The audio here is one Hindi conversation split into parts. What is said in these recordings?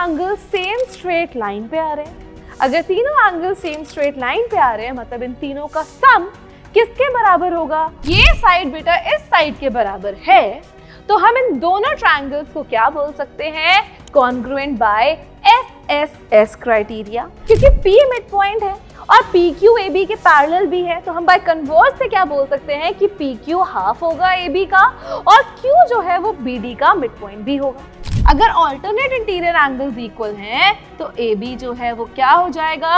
एंगल सेम स्ट्रेट लाइन पे आ रहे हैं। अगर तीनों एंगल सेम स्ट्रेट लाइन पे आ रहे हैं मतलब इन तीनों का सम किसके बराबर होगा? ये साइड बेटा इस साइड के बराबर है, तो हम इन दोनों ट्रायंगल्स को क्या बोल सकते हैं? Congruent by S criteria. क्योंकि P मिड पॉइंट है और PQ AB के पैरेलल भी है, तो हम बाय कन्वर्स से क्या बोल सकते हैं कि PQ हाफ होगा AB का और Q जो है वो BD का मिड पॉइंट भी होगा। अगर ऑल्टरनेट इंटीरियर एंगल्स इक्वल हैं तो AB जो है वो क्या हो जाएगा?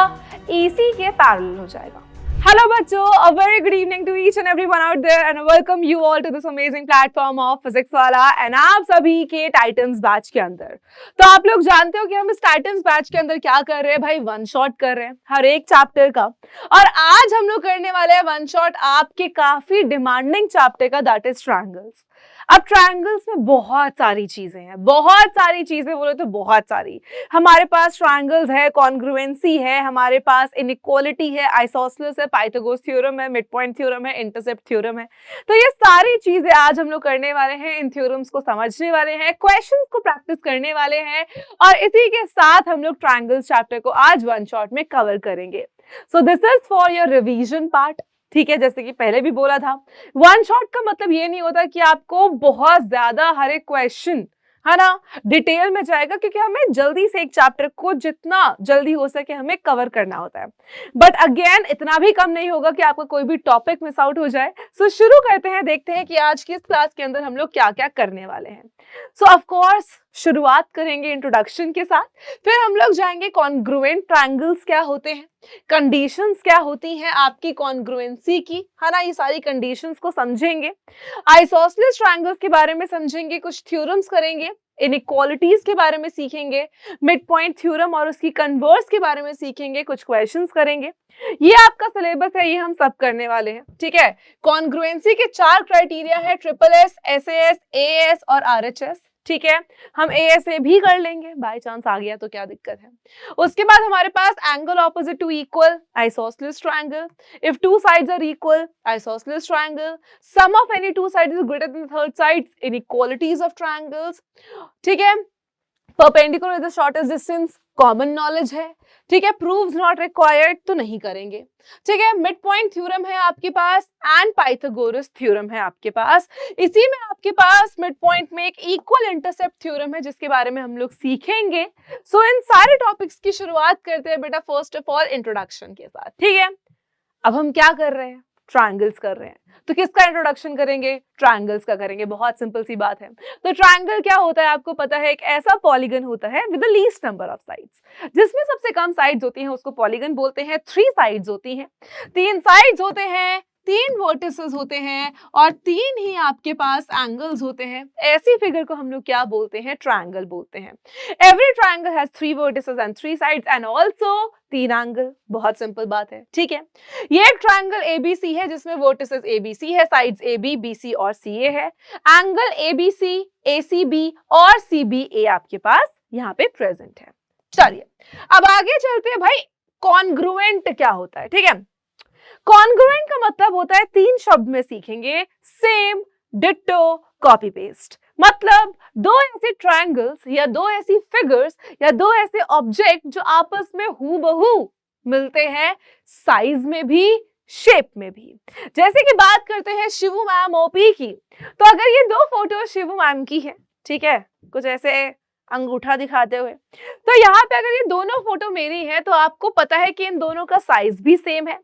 AC के पैरेलल हो जाएगा। Hello बच्चों, a very good evening to each and everyone out there and I welcome you all to this amazing platform of Physics वाला and आप सभी के टाइटन्स बैच के अंदर। तो आप लोग जानते हो कि हम इस टाइटन्स बैच के अंदर क्या कर रहे हैं भाई? वन शॉट कर रहे हैं हर एक चैप्टर का, और आज हम लोग करने वाले हैं वन शॉट आपके काफी डिमांडिंग चैप्टर का, दैट इज ट्रायंगल्स। अब ट्रायंगल्स में बहुत सारी चीजें हैं, बहुत सारी चीजें बोले तो बहुत सारी। हमारे पास ट्रायंगल्स है, कॉन्ग्रुएंसी है, हमारे पास इनइक्वालिटी है, आइसोसेलेस है, पाइथागोरस थ्योरम है, मिड पॉइंट थ्योरम है, इंटरसेप्ट थ्योरम है। तो ये सारी चीजें आज हम लोग करने वाले हैं, इन थ्योरम्स को समझने वाले हैं, क्वेश्चंस को प्रैक्टिस करने वाले हैं और इसी के साथ हम लोग ट्रायंगल्स चैप्टर को आज वन शॉट में कवर करेंगे। So this is for your revision part. ठीक है, जैसे कि पहले भी बोला था, वन शॉट का मतलब ये नहीं होता कि आपको बहुत ज्यादा हर एक क्वेश्चन है ना डिटेल में जाएगा, क्योंकि हमें जल्दी से एक चैप्टर को जितना जल्दी हो सके हमें कवर करना होता है। बट अगेन इतना भी कम नहीं होगा कि आपका कोई भी टॉपिक मिस आउट हो जाए। सो शुरू करते हैं, देखते हैं कि आज की इस क्लास के अंदर हम लोग क्या क्या करने वाले हैं। सो ऑफ कोर्स शुरुआत करेंगे इंट्रोडक्शन के साथ, फिर हम लोग जाएंगे कॉन्ग्रुएंट ट्रायंगल्स क्या होते हैं, कंडीशंस क्या होती हैं आपकी कॉन्ग्रुएंसी की, है ना, ये सारी कंडीशंस को समझेंगे, आइसोसेलेस ट्रायंगल्स के बारे में समझेंगे, कुछ थ्योरम्स करेंगे, इनइक्वालिटीज के बारे में सीखेंगे, मिड पॉइंट थ्योरम और उसकी कन्वर्स के बारे में सीखेंगे, कुछ क्वेश्चंस करेंगे। ये आपका सिलेबस है, ये हम सब करने वाले हैं। ठीक है, कॉन्ग्रुएंसी के 4 क्राइटेरिया है, SSS, SAS, AS और RHS। ठीक है, हम ASA भी कर लेंगे, बाय चांस आ गया तो क्या दिक्कत है। उसके बाद हमारे पास angle opposite to equal, isosceles triangle, if two sides are equal, isosceles triangle, sum of any two sides is greater than third sides, inequalities of triangles. ठीक है, perpendicular the shortest distance, common knowledge है। ठीक है, प्रूव्स नॉट रिक्वायर्ड तो नहीं करेंगे। ठीक है, मिड पॉइंट थ्योरम है आपके पास एंड पाइथागोरस थ्योरम है आपके पास। इसी में आपके पास मिड पॉइंट में एक इक्वल इंटरसेप्ट थ्योरम है जिसके बारे में हम लोग सीखेंगे। सो इन सारे टॉपिक्स की शुरुआत करते हैं बेटा फर्स्ट ऑफ ऑल इंट्रोडक्शन के साथ। ठीक है, अब हम क्या कर रहे हैं? ट्रायंगल्स कर रहे हैं, तो किसका इंट्रोडक्शन करेंगे? ट्रायंगल्स का करेंगे। बहुत सिंपल सी बात है। तो ट्रायंगल क्या होता है आपको पता है? एक ऐसा पॉलीगन होता है with the least number of sides, जिसमें सबसे कम साइड्स होती हैं उसको पॉलीगन बोलते हैं। 3 साइड्स होती हैं, 3 साइड्स होते हैं, 3 वर्टिसेस होते हैं और 3 ही आपके पास एंगल्स होते हैं। ऐसी फिगर को हम लोग क्या बोलते हैं? ट्रायंगल बोलते हैं। Every triangle has 3 vertices and 3 sides and also 3 angle. बहुत सिंपल बात है। ठीक है, ये एक ट्रायंगल ABC है जिसमें वर्टिसेस ABC है, साइड्स AB, BC और CA है। एंगल ABC, ACB और CBA आपके पास यहाँ पे प्रेजेंट है। चलिए अब आगे चलते हैं भाई, कॉन्ग्रुएंट क्या होता है? ठीक है, कॉन्ग्रुएंट का मतलब होता है 3 शब्द में सीखेंगे, सेम, डिट्टो, कॉपी पेस्ट। मतलब 2 ऐसे ट्रायंगल्स या 2 ऐसी फिगर्स या 2 ऐसे ऑब्जेक्ट जो आपस में हूबहू मिलते हैं, साइज में भी, शेप में भी। जैसे कि बात करते हैं शिवू मैम ओपी की, तो अगर ये 2 फोटो शिवू मैम की है, ठीक है, कुछ ऐसे अंगूठा दिखाते हुए, तो यहाँ पे अगर ये दोनों फोटो मेरी है तो आपको पता है कि इन दोनों का साइज भी सेम है,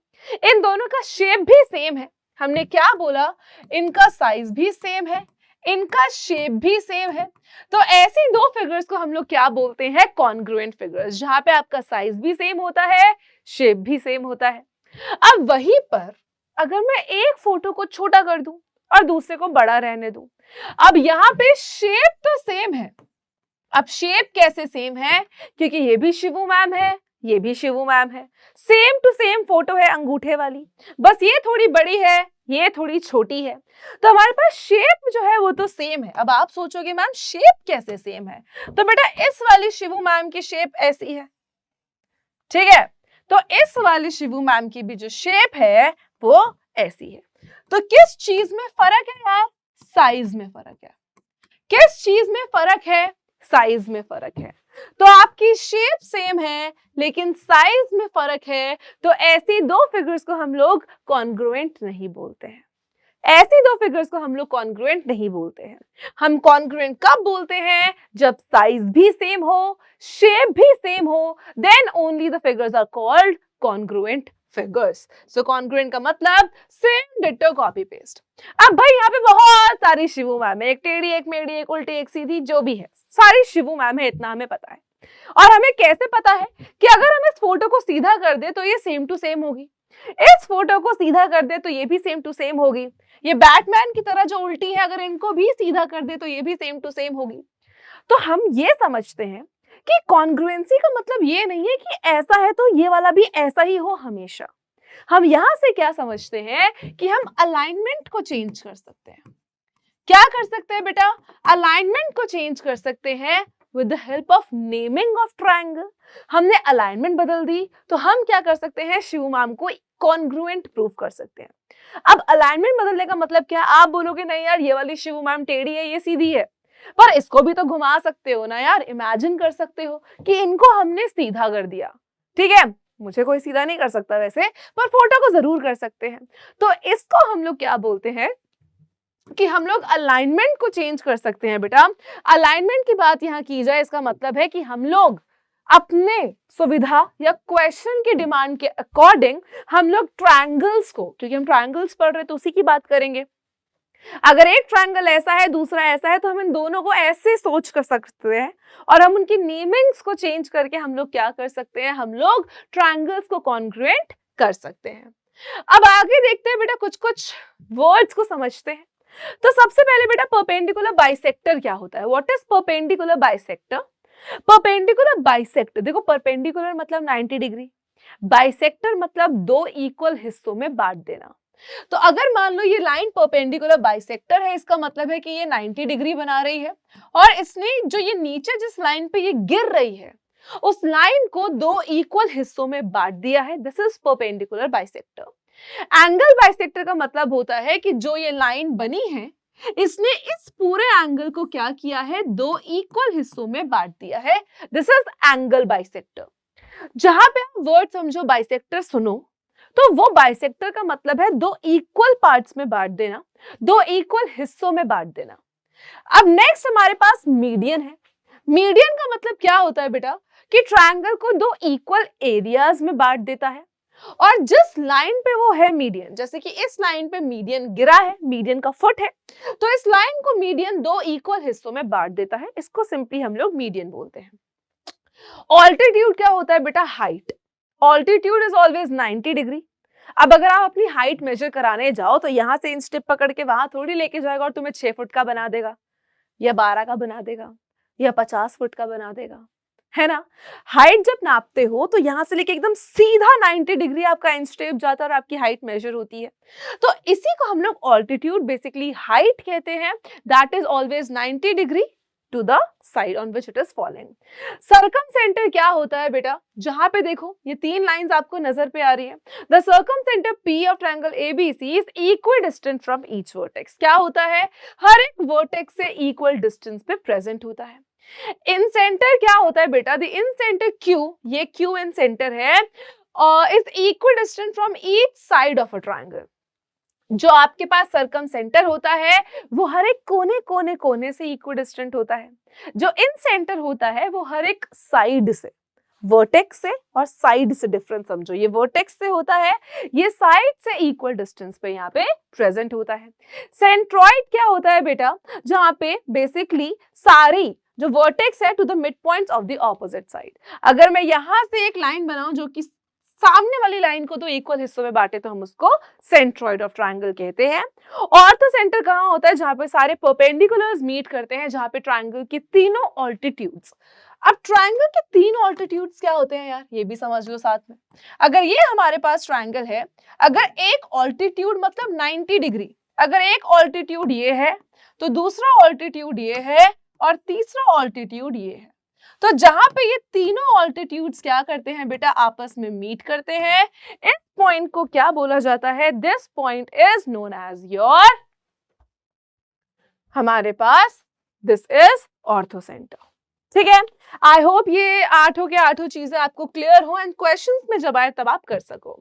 इन दोनों का शेप भी सेम है। हमने क्या बोला? इनका साइज भी सेम है, इनका शेप भी सेम है। तो ऐसी 2 फिगर्स को हम लोग क्या बोलते हैं? कॉन्ग्रुएंट फिगर्स, जहां पे आपका साइज भी सेम होता है, शेप भी सेम होता है। अब वहीं पर अगर मैं एक फोटो को छोटा कर दूं और दूसरे को बड़ा रहने दूं, अब यहाँ पे शेप तो सेम है। अब शेप कैसे सेम है? क्योंकि ये भी शिवू मैम है, ये भी शिवू मैम है, सेम टू सेम फोटो है अंगूठे वाली, बस ये थोड़ी बड़ी है, ये थोड़ी छोटी है। तो हमारे पास शेप जो है वो तो सेम है। अब आप सोचोगे मैम शेप कैसे सेम है? तो बेटा इस वाली शिवू मैम की शेप ऐसी है, ठीक है, तो इस वाली शिवू मैम की भी जो शेप है वो ऐसी है। तो किस चीज में फर्क है यार? साइज में फर्क है। किस चीज में फर्क है? साइज में फर्क है। तो आपकी शेप सेम है लेकिन साइज में फर्क है, तो ऐसी दो फिगर्स को हम लोग कॉन्ग्रुएंट नहीं बोलते हैं। ऐसी दो फिगर्स को हम लोग कॉन्ग्रुएंट नहीं बोलते हैं। हम कॉन्ग्रुएंट कब बोलते हैं? जब साइज भी सेम हो, शेप भी सेम हो, then only the figures are called congruent figures. So congruent का मतलब सेम डिट्टो कॉपी पेस्ट। अब भाई यहाँ पे बहुत सारी शिवू मैम है, एक टेढ़ी, एक मेढ़ी, एक उल्टी, एक सीधी, जो भी है सारी शिवू मैम है, इतना हमें पता है। और हमें कैसे पता है कि अगर हम इस फोटो को सीधा कर दे तो ये सेम टू सेम होगी, इस फोटो को सीधा कर दे तो ये भी सेम टू सेम होगी, ये बैटमैन की तरह जो उल्टी है अगर इनको भी सीधा कर दे तो ये भी सेम टू सेम होगी। तो हम ये समझते हैं कि कॉन्ग्रुएंसी का मतलब ये नहीं है कि ऐसा है तो ये वाला भी ऐसा ही हो हमेशा। हम यहां से क्या समझते हैं कि हम अलाइनमेंट को चेंज कर सकते हैं। क्या कर सकते हैं बेटा? अलाइनमेंट को चेंज कर सकते हैं with the help of naming of triangle. हमने अलाइनमेंट बदल दी तो हम क्या कर सकते हैं? शिव मैम को कॉन्ग्रुएंट प्रूव कर सकते हैं। अब अलाइनमेंट बदलने का मतलब क्या? आप बोलोगे नहीं यार ये वाली शिव मैम टेढ़ी है, ये सीधी है, पर इसको भी तो घुमा सकते हो ना यार। इमेजिन कर सकते हो कि इनको हमने सीधा कर दिया, ठीक है, मुझे कोई सीधा नहीं कर सकता वैसे, पर फोटो को जरूर कर सकते हैं। तो इसको हम लोग क्या बोलते हैं कि हम लोग अलाइनमेंट को चेंज कर सकते हैं। बेटा अलाइनमेंट की बात यहां की जाए, इसका मतलब है कि हम लोग अपने सुविधा या क्वेश्चन की डिमांड के अकॉर्डिंग हम लोग ट्रायंगल्स को, क्योंकि हम ट्रायंगल्स पढ़ रहे तो उसी की बात करेंगे, अगर एक ट्रायंगल ऐसा है दूसरा ऐसा है तो हम इन दोनों को ऐसे सोच कर सकते हैं और हम उनकी नेमिंग्स को चेंज करके हम लोग क्या कर सकते हैं? हम लोग ट्रायंगल्स को कॉन्ग्रुएंट कर सकते हैं। अब आगे देखते हैं बेटा, कुछ कुछ वर्ड्स को समझते हैं। तो सबसे पहले बेटा परपेंडिकुलर बाइसेक्टर क्या होता है? What is perpendicular bisector? Perpendicular bisector, देखो परपेंडिकुलर मतलब 90 डिग्री, बाइसेक्टर मतलब दो इक्वल हिस्सों में बांट देना। तो अगर मान लो ये लाइन परपेंडिकुलर बाइसेक्टर है, इसका मतलब है कि ये 90 डिग्री बना रही है और इसने जो ये नीचे जिस लाइन पे ये गिर रही है उस लाइन को दो इक्वल हिस्सों में बांट दिया है। This is perpendicular bisector. Angle bisector का मतलब होता है कि जो ये लाइन बनी है इसने इस पूरे एंगल को क्या किया है? दो इक्वल हिस्सों में बांट दिया है। This is angle bisector. जहां पे आप वर्ड समझो बाइसेक्टर सुनो तो वो बाइसेक्टर का मतलब है दो इक्वल पार्ट्स में बांट देना, दो इक्वल हिस्सों में बांट देना। अब नेक्स्ट हमारे पास मीडियन है। मीडियन का मतलब क्या होता है बेटा? कि ट्रायंगल को दो इक्वल एरियाज में बांट देता है और जिस लाइन पे वो है मीडियन, जैसे कि इस लाइन पे मीडियन गिरा है, मीडियन का फुट है, तो इस लाइन को मीडियन दो इक्वल हिस्सों में बांट देता है। इसको सिंपली हम लोग मीडियन बोलते हैं। ऑल्टीट्यूड क्या होता है बेटा? Height. Altitude is always 90 degree. अब अगर आप अपनी हाइट मेजर कराने जाओ तो यहां से इंच टिप पकड़ के वहां थोड़ी लेके जाएगा और तुम्हें 6 फुट का बना देगा या 12 का बना देगा या 50 फुट का बना देगा, है ना। हाइट जब नापते हो तो यहां से लेके एकदम सीधा 90 डिग्री आपका इंच टेप जाता है और आपकी हाइट मेजर होती है। तो इसी को हम लोग ऑल्टीट्यूड बेसिकली हाइट कहते हैं। That is always 90 degree to the side on which it is falling. Circumcentre क्या होता है बेटा? जहां पे देखो ये तीन लाइंस आपको नजर पे आ रही है। The circum centre P of triangle ABC is equal distance from each vertex. क्या होता है? हर एक वर्टेक्स से इक्वल डिस्टेंस पे प्रेजेंट होता है। इन सेंटर क्या होता है बेटा? द इन सेंटर क्यू, ये क्यू इन सेंटर है, is equal distance from each side of a triangle. जो आपके पास सर्कम सेंटर होता है वो हर एक कोने कोने कोने से इक्वल डिस्टेंट होता है। जो इन सेंटर होता है वो हर एक साइड से, वर्टेक्स से और साइड से डिफरेंस समझो। ये वर्टेक्स से होता है, ये साइड से इक्वल डिस्टेंस पे यहाँ पे प्रेजेंट होता है। सेंट्रॉइड क्या होता है बेटा? जहाँ पे बेसिकली सारी जो वर्टेक्स है to the mid points of the opposite side. अगर मैं यहाँ से एक लाइन बनाऊं जो कि सामने वाली लाइन को दो इक्वल हिस्सों में बांटे तो हम उसको सेंट्रॉइड ऑफ ट्रायंगल कहते हैं। और तो सेंटर कहाँ होता है? जहां पे सारे परपेंडिकुलर्स मीट करते हैं, जहां पे ट्रायंगल की तीनों ऑल्टीट्यूड्स। अब ट्रायंगल के तीन ऑल्टीट्यूड्स क्या होते हैं यार, ये भी समझ लो साथ में। अगर ये हमारे पास ट्रायंगल है, अगर एक ऑल्टीट्यूड मतलब 90 डिग्री, अगर एक ऑल्टीट्यूड ये है तो दूसरा ऑल्टीट्यूड ये है और तीसरा ऑल्टीट्यूड ये है, तो जहां पे ये तीनों ऑल्टीट्यूड्स क्या करते हैं बेटा? आपस में मीट करते हैं। इस पॉइंट को क्या बोला जाता है? This point is known as your, हमारे पास दिस इज ऑर्थोसेंटर। ठीक है, आई होप ये आठों के आठों चीजें आपको क्लियर हो एंड क्वेश्चंस में जब आए तब आप कर सको।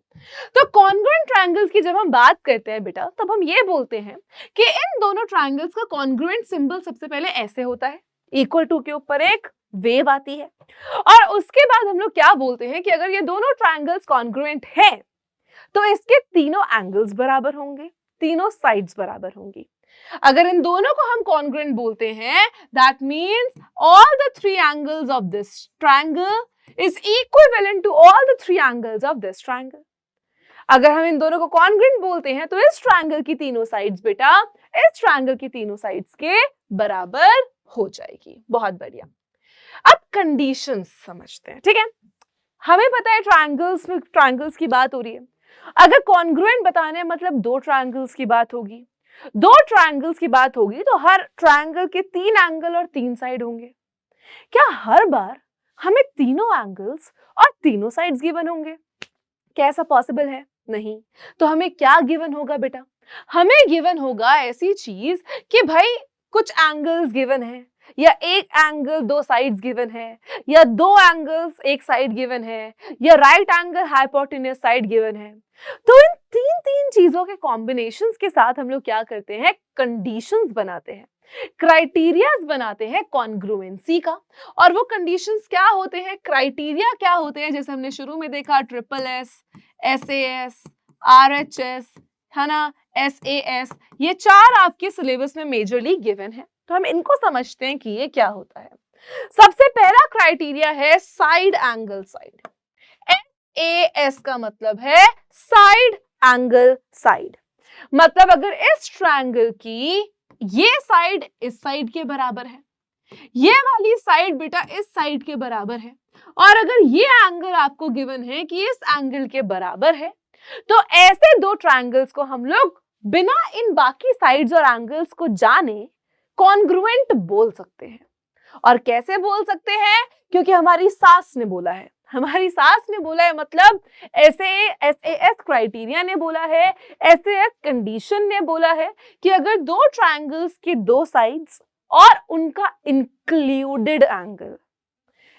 तो कॉन्ग्रुएंट ट्रायंगल्स की जब हम बात करते हैं बेटा, तब हम ये बोलते हैं कि इन दोनों ट्रायंगल्स का कॉन्ग्रुएंट सिंबल सबसे पहले ऐसे होता है, इक्वल टू के ऊपर एक वेव आती है, और उसके बाद हम लोग क्या बोलते हैं कि अगर ये दोनों ट्रायंगल्स कॉन्ग्रुएंट है तो इसके तीनों एंगल्स बराबर होंगे, तीनों साइड्स बराबर होंगी। अगर इन दोनों को हम कॉन्ग्रुएंट बोलते हैं, that means all the three angles of this triangle is equivalent to all the three angles of this triangle. अगर हम इन दोनों को कॉन्ग्रुएंट बोलते हैं तो इस ट्रायंगल की तीनों साइड्स बेटा इस ट्रायंगल की तीनों साइड्स के बराबर हो जाएगी। बहुत बढ़िया। अब कंडीशंस समझते हैं। ठीक है, हमें पता है ट्रायंगल्स में ट्रायंगल्स की बात हो रही है। अगर कॉन्ग्रुएंट बताने मतलब दो ट्रायंगल्स की बात होगी, दो ट्रायंगल्स की बात होगी तो हर ट्रायंगल के तीन एंगल और तीन साइड होंगे। क्या हर बार हमें तीनों एंगल्स और तीनों साइड्स गिवन होंगे? क्या ऐसा पॉसिबल है? नहीं। तो हमें क्या गिवन होगा बेटा? हमें गिवन होगा ऐसी चीज कि भाई कुछ एंगल्स गिवन है, या एक एंगल दो साइड्स गिवन है, या दो एंगल्स एक साइड गिवन है, या right angle hypotenuse side given है। तो इन तीन तीन चीजों के कॉम्बिनेशंस के साथ हम लोग क्या करते हैं? कंडीशंस बनाते हैं, क्राइटेरियाज बनाते हैं कॉन्ग्रुएंसी का। और वो कंडीशंस क्या होते हैं, क्राइटेरिया क्या होते हैं? जैसे हमने शुरू में देखा SSS, SAS, RHS, है ना, SAS, ये चार आपके सिलेबस में मेजरली गिवन है। तो हम इनको समझते हैं कि ये क्या होता है। सबसे पहला क्राइटेरिया है साइड एंगल साइड। SAS का मतलब है साइड एंगल साइड। मतलब अगर इस ट्रायंगल की ये साइड इस साइड के बराबर है, ये वाली साइड बेटा इस साइड के बराबर है, और अगर ये एंगल आपको गिवन है कि इस एंगल के बराबर है, तो ऐसे दो ट्रायंगल्स को हम लोग बिना इन बाकी साइड्स और एंगल्स को जाने कॉन्ग्रुएंट बोल सकते हैं। और कैसे बोल सकते हैं? क्योंकि हमारी सास ने बोला है, हमारी सास ने बोला है, मतलब SAS क्राइटेरिया ने बोला है, SAS कंडीशन ने बोला है कि अगर दो ट्रायंगल्स की दो साइड्स और उनका इंक्लूडेड एंगल,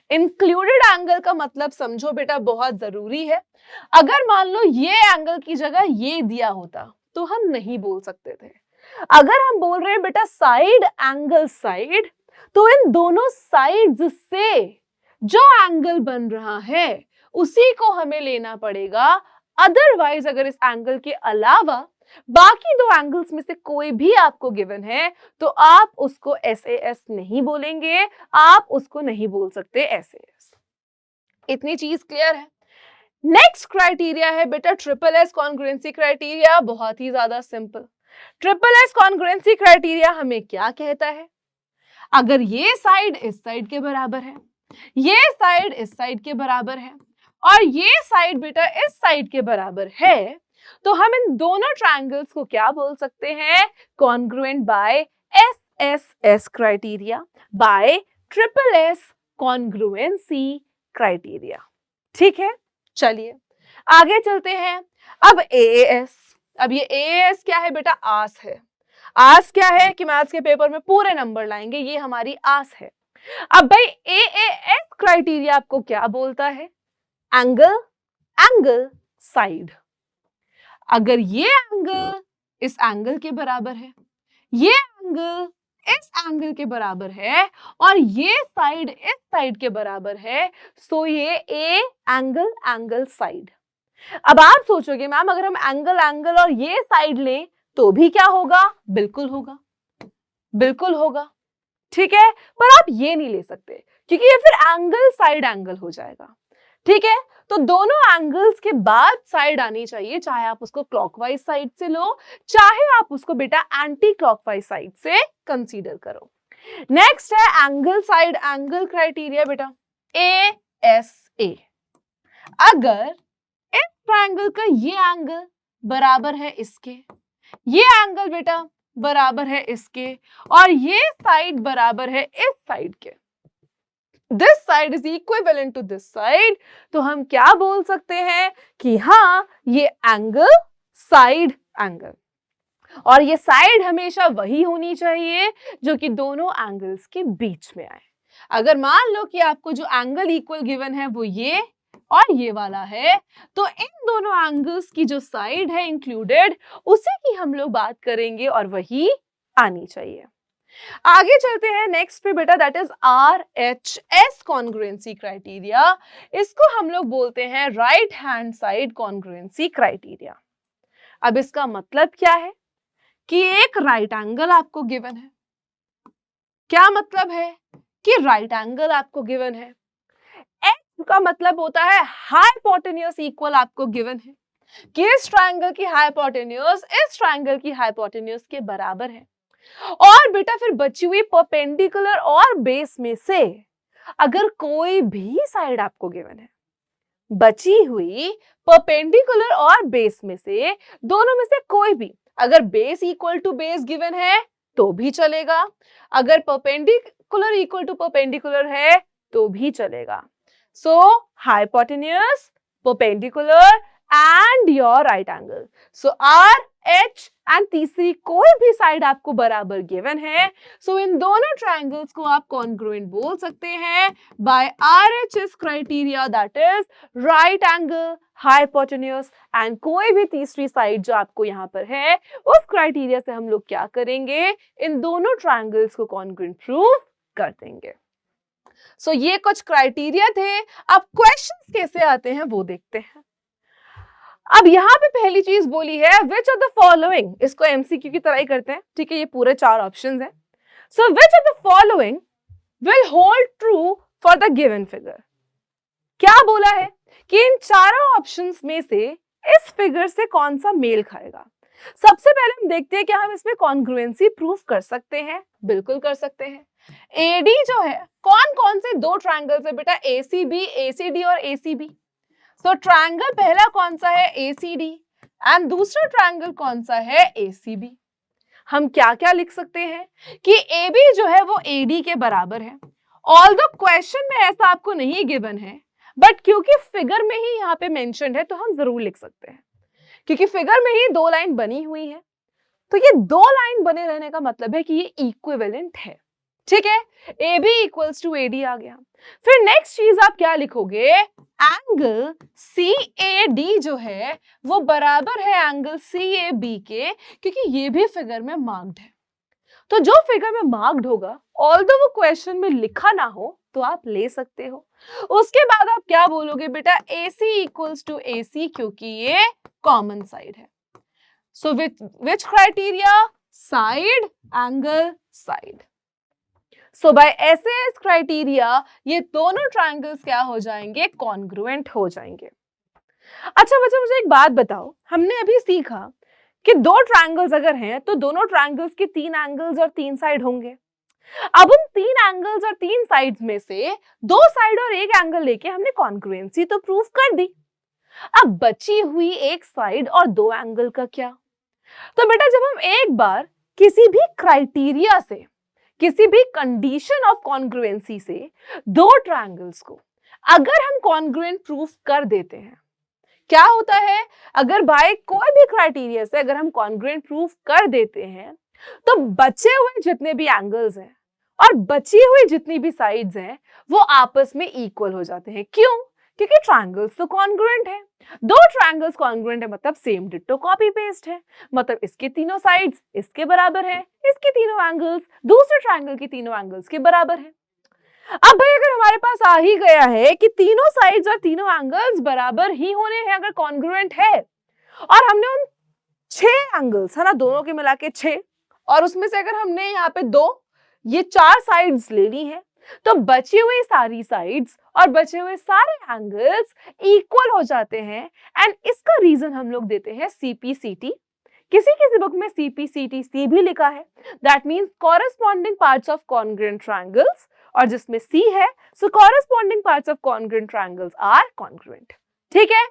इंक्लूडेड एंगल का मतलब समझो बेटा, बहुत जरूरी है। अगर मान लो ये एंगल की जगह ये दिया होता तो हम नहीं बोल सकते थे। अगर हम बोल रहे हैं बेटा साइड एंगल साइड, तो इन दोनों साइड्स से जो एंगल बन रहा है उसी को हमें लेना पड़ेगा। अदरवाइज अगर इस एंगल के अलावा बाकी दो एंगल्स में से कोई भी आपको गिवन है तो आप उसको SAS नहीं बोलेंगे, आप उसको नहीं बोल सकते SAS। इतनी चीज क्लियर है। नेक्स्ट क्राइटेरिया है बेटा SSS कॉन्ग्रुएंसी क्राइटेरिया। बहुत ही ज्यादा सिंपल। SSS कॉन्ग्रुएंसी क्राइटेरिया हमें क्या कहता है? अगर ये साइड इस साइड के बराबर है, ये साइड इस साइड के बराबर है, और ये साइड बेटा इस साइड के बराबर है, तो हम इन दोनों ट्रायंगल्स को क्या बोल सकते हैं? Congruent by SSS criteria, by SSS congruency criteria. ठीक है, चलिए आगे चलते हैं। अब AAS। अब ये AAS क्या है बेटा? आस है। आस क्या है कि मैथ्स के पेपर में पूरे नंबर लाएंगे, ये हमारी आस है। अब भाई AAS क्राइटेरिया आपको क्या बोलता है? Angle angle side. अगर ये एंगल इस एंगल के बराबर है, ये एंगल इस एंगल के बराबर है, और ये साइड इस साइड के बराबर है, सो ये A एंगल एंगल साइड। अब आप सोचोगे मैम अगर हम एंगल एंगल और ये साइड लें तो भी क्या होगा? बिल्कुल होगा, बिल्कुल होगा। ठीक है, पर आप ये नहीं ले सकते क्योंकि ये फिर एंगल साइड एंगल हो जाएगा। ठीक है, तो दोनों एंगल्स के बाद साइड आनी चाहिए, चाहे आप उसको क्लॉकवाइज साइड से लो, चाहे आप उसको बेटा एंटी क्लॉकवाइज साइड से कंसीडर करो। नेक्स्ट है एंगल साइड एंगल क्राइटेरिया बेटा ASA। अगर इस ट्रायंगल का ये एंगल बराबर है इसके, ये एंगल बेटा बराबर है इसके, और ये साइड बराबर है इस साइड के, this side is equivalent to this side, तो हम क्या बोल सकते हैं कि हाँ ये एंगल साइड एंगल। और ये साइड हमेशा वही होनी चाहिए जो कि दोनों एंगल्स के बीच में आए। अगर मान लो कि आपको जो एंगल इक्वल गिवन है वो ये और ये वाला है, तो इन दोनों एंगल्स की जो साइड है इंक्लूडेड, उसी की हम लोग बात करेंगे और वही आनी चाहिए। आगे चलते हैं नेक्स्ट पे बेटा, that is RHS congruency criteria. इसको हम लोग बोलते हैं right hand side congruency criteria. अब इसका मतलब क्या है कि एक राइट एंगल आपको गिवन है। क्या मतलब है कि राइट एंगल आपको गिवन है। H का मतलब होता है हाइपोटेन्यूज इक्वल आपको गिवन है कि इस ट्रायंगल की हाइपोटेन्यूज इस ट्रायंगल की हाइपोटेन्यूज के बराबर है। और बेटा फिर बची हुई परपेंडिकुलर और बेस में से अगर कोई भी साइड आपको गिवन है, बची हुई परपेंडिकुलर और बेस में से दोनों में से कोई भी, अगर base equal to base given है तो भी चलेगा, अगर परपेंडिकुलर इक्वल टू परपेंडिकुलर है तो भी चलेगा। So hypotenuse, perpendicular and your right angle. So RH and तीसरी कोई भी साइड आपको बराबर गिवन है, सो इन दोनों ट्रायंगल्स को आप कॉन्ग्रुएंट बोल सकते हैं by RHS criteria, that is right angle, hypotenuse and कोई भी तीसरी साइड जो आपको यहाँ पर है, उस क्राइटेरिया से हम लोग क्या करेंगे, इन दोनों ट्रायंगल्स को कॉन्ग्रुएंट प्रूव कर देंगे। सो ये कुछ क्राइटेरिया थे। अब क्वेश्चंस कैसे आते हैं वो देखते हैं। अब यहां पे पहली चीज बोली है विच ऑफ द फॉलोइंग, इसको MCQ की तरह ही करते हैं, ठीक है, ये पूरे 4 ऑप्शंस हैं। So which of the following will hold true for the given figure. क्या बोला है कि इन चारों ऑप्शंस में से इस फिगर से कौन सा मेल खाएगा। सबसे पहले हम देखते हैं क्या हम इसमें कॉन्ग्रुएंसी प्रूफ कर सकते हैं। बिल्कुल कर सकते हैं। AD जो है, कौन कौन से दो ट्रायंगल्स है बेटा, ACB, ACD और ACB। सो ट्रायंगल पहला कौन सा है, ACD, एंड दूसरा ट्रायंगल कौन सा है, ACB। हम क्या क्या लिख सकते हैं कि AB जो है वो AD के बराबर है। ऑल्दो क्वेश्चन में ऐसा आपको नहीं गिवन है, बट क्योंकि फिगर में ही यहाँ पे मेंशन्ड है तो हम जरूर लिख सकते हैं, क्योंकि फिगर में ही 2 लाइन बनी हुई है, तो ये 2 लाइन बने रहने का मतलब है कि ये इक्विवेलेंट है। ठीक है, AB इक्वल्स टू AD आ गया। फिर नेक्स्ट चीज आप क्या लिखोगे, एंगल CAD जो है वो बराबर है एंगल CAB के, क्योंकि ये भी फिगर में मार्क्ड है। तो जो फिगर में मार्क्ड होगा, ऑल्दो वो क्वेश्चन में लिखा ना हो तो आप ले सकते हो। उसके बाद आप क्या बोलोगे बेटा, AC इक्वल्स टू AC, क्योंकि ये कॉमन साइड है। सो विच criteria, side, angle, side. So bye SAS criteria ये दोनों ट्रायंगल्स क्या हो जाएंगे, कॉन्ग्रुएंट हो जाएंगे। अच्छा बच्चा मुझे एक बात बताओ, हमने अभी सीखा कि 2 ट्रायंगल्स अगर हैं तो दोनों ट्रायंगल्स के 3 एंगल्स और 3 साइड होंगे। अब उन 3 एंगल्स और 3 साइड्स में से 2 साइड और 1 एंगल लेके हमने कॉन्ग्रुएंसी तो प्रूफ कर दी। अब बची हुई एक साइड और 2 एंगल का क्या। तो बेटा जब हम एक बार किसी भी क्राइटेरिया से, किसी भी कंडीशन ऑफ कॉन्ग्रुएंसी से 2 ट्रायंगल्स को अगर हम कॉन्ग्रुएंट प्रूफ कर देते हैं, क्या होता है, अगर बाय कोई भी क्राइटेरिया से अगर हम कॉन्ग्रुएंट प्रूफ कर देते हैं तो बचे हुए जितने भी एंगल्स हैं और बची हुई जितनी भी साइड्स हैं वो आपस में इक्वल हो जाते हैं। क्यों, क्योंकि ट्रायंगल्स तो कॉन्ग्रुएंट है। 2 ट्रायंगल्स कॉन्ग्रुएंट है मतलब सेम डिट्टो कॉपी पेस्ट है, मतलब इसके तीनों साइड्स इसके बराबर है, इसके तीनों एंगल्स दूसरे ट्रायंगल के तीनों एंगल्स के बराबर है। अब भाई अगर हमारे पास आ ही गया है कि तीनों साइड्स और तीनों एंगल्स बराबर ही होने हैं, अगर कॉन्ग्रुएंट है, और हमने उन 6 एंगल्स है ना, दोनों के मिला के 6, और उसमें से अगर हमने यहाँ पे 2, ये 4 साइड्स ले ली हैं, तो बची हुई सारी साइड्स और बचे हुए सारे एंगल्स इक्वल हो जाते हैं। एंड इसका रीजन हम लोग देते हैं CPCT। किसी किसी बुक में CPCT भी लिखा है, that means corresponding parts of congruent triangles, और जिसमें C है, so corresponding parts of congruent triangles are congruent. ठीक है,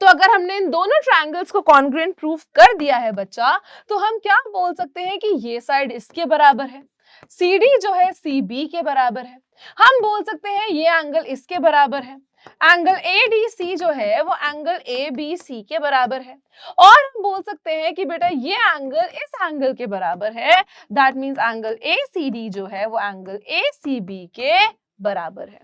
तो अगर हमने इन दोनों ट्रायंगल्स को कॉन्ग्रुएंट प्रूफ कर दिया है बच्चा, तो हम क्या बोल सकते हैं कि ये साइड इसके बराबर है, सी डी जो है सी बी के बराबर है। हम बोल सकते हैं ये एंगल इसके बराबर है। एंगल ए डी सी जो है वो एंगल ए बी सी के बराबर है। और हम बोल सकते हैं कि बेटा ये एंगल इस एंगल के बराबर है। That means angle A C D जो है वो एंगल ए सी बी के बराबर है।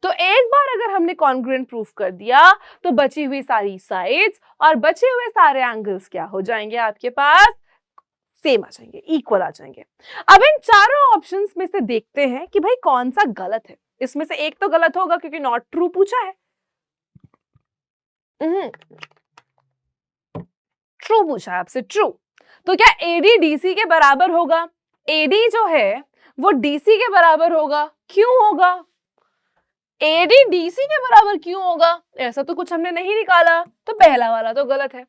तो एक बार अगर हमने कॉन्ग्रुएंट प्रूफ कर दिया तो बची हुई सारी साइड्स और बचे हुए सारे एंगल्स क्या हो जाएंगे आपके पास? सेम आ जाएंगे, इक्वल आ जाएंगे। अब इन चारों ऑप्शंस में से देखते हैं कि भाई कौन सा गलत है। इसमें से एक तो गलत होगा क्योंकि नॉट ट्रू पूछा है। ट्रू पूछा है आपसे, ट्रू। तो क्या एडी डीसी के बराबर होगा? एडी जो है वो डीसी के बराबर होगा। क्यों होगा? एडी डीसी के बराबर क्यों होगा? ऐसा तो कुछ हमने नहीं निकाला, तो पहला वाला तो गलत है।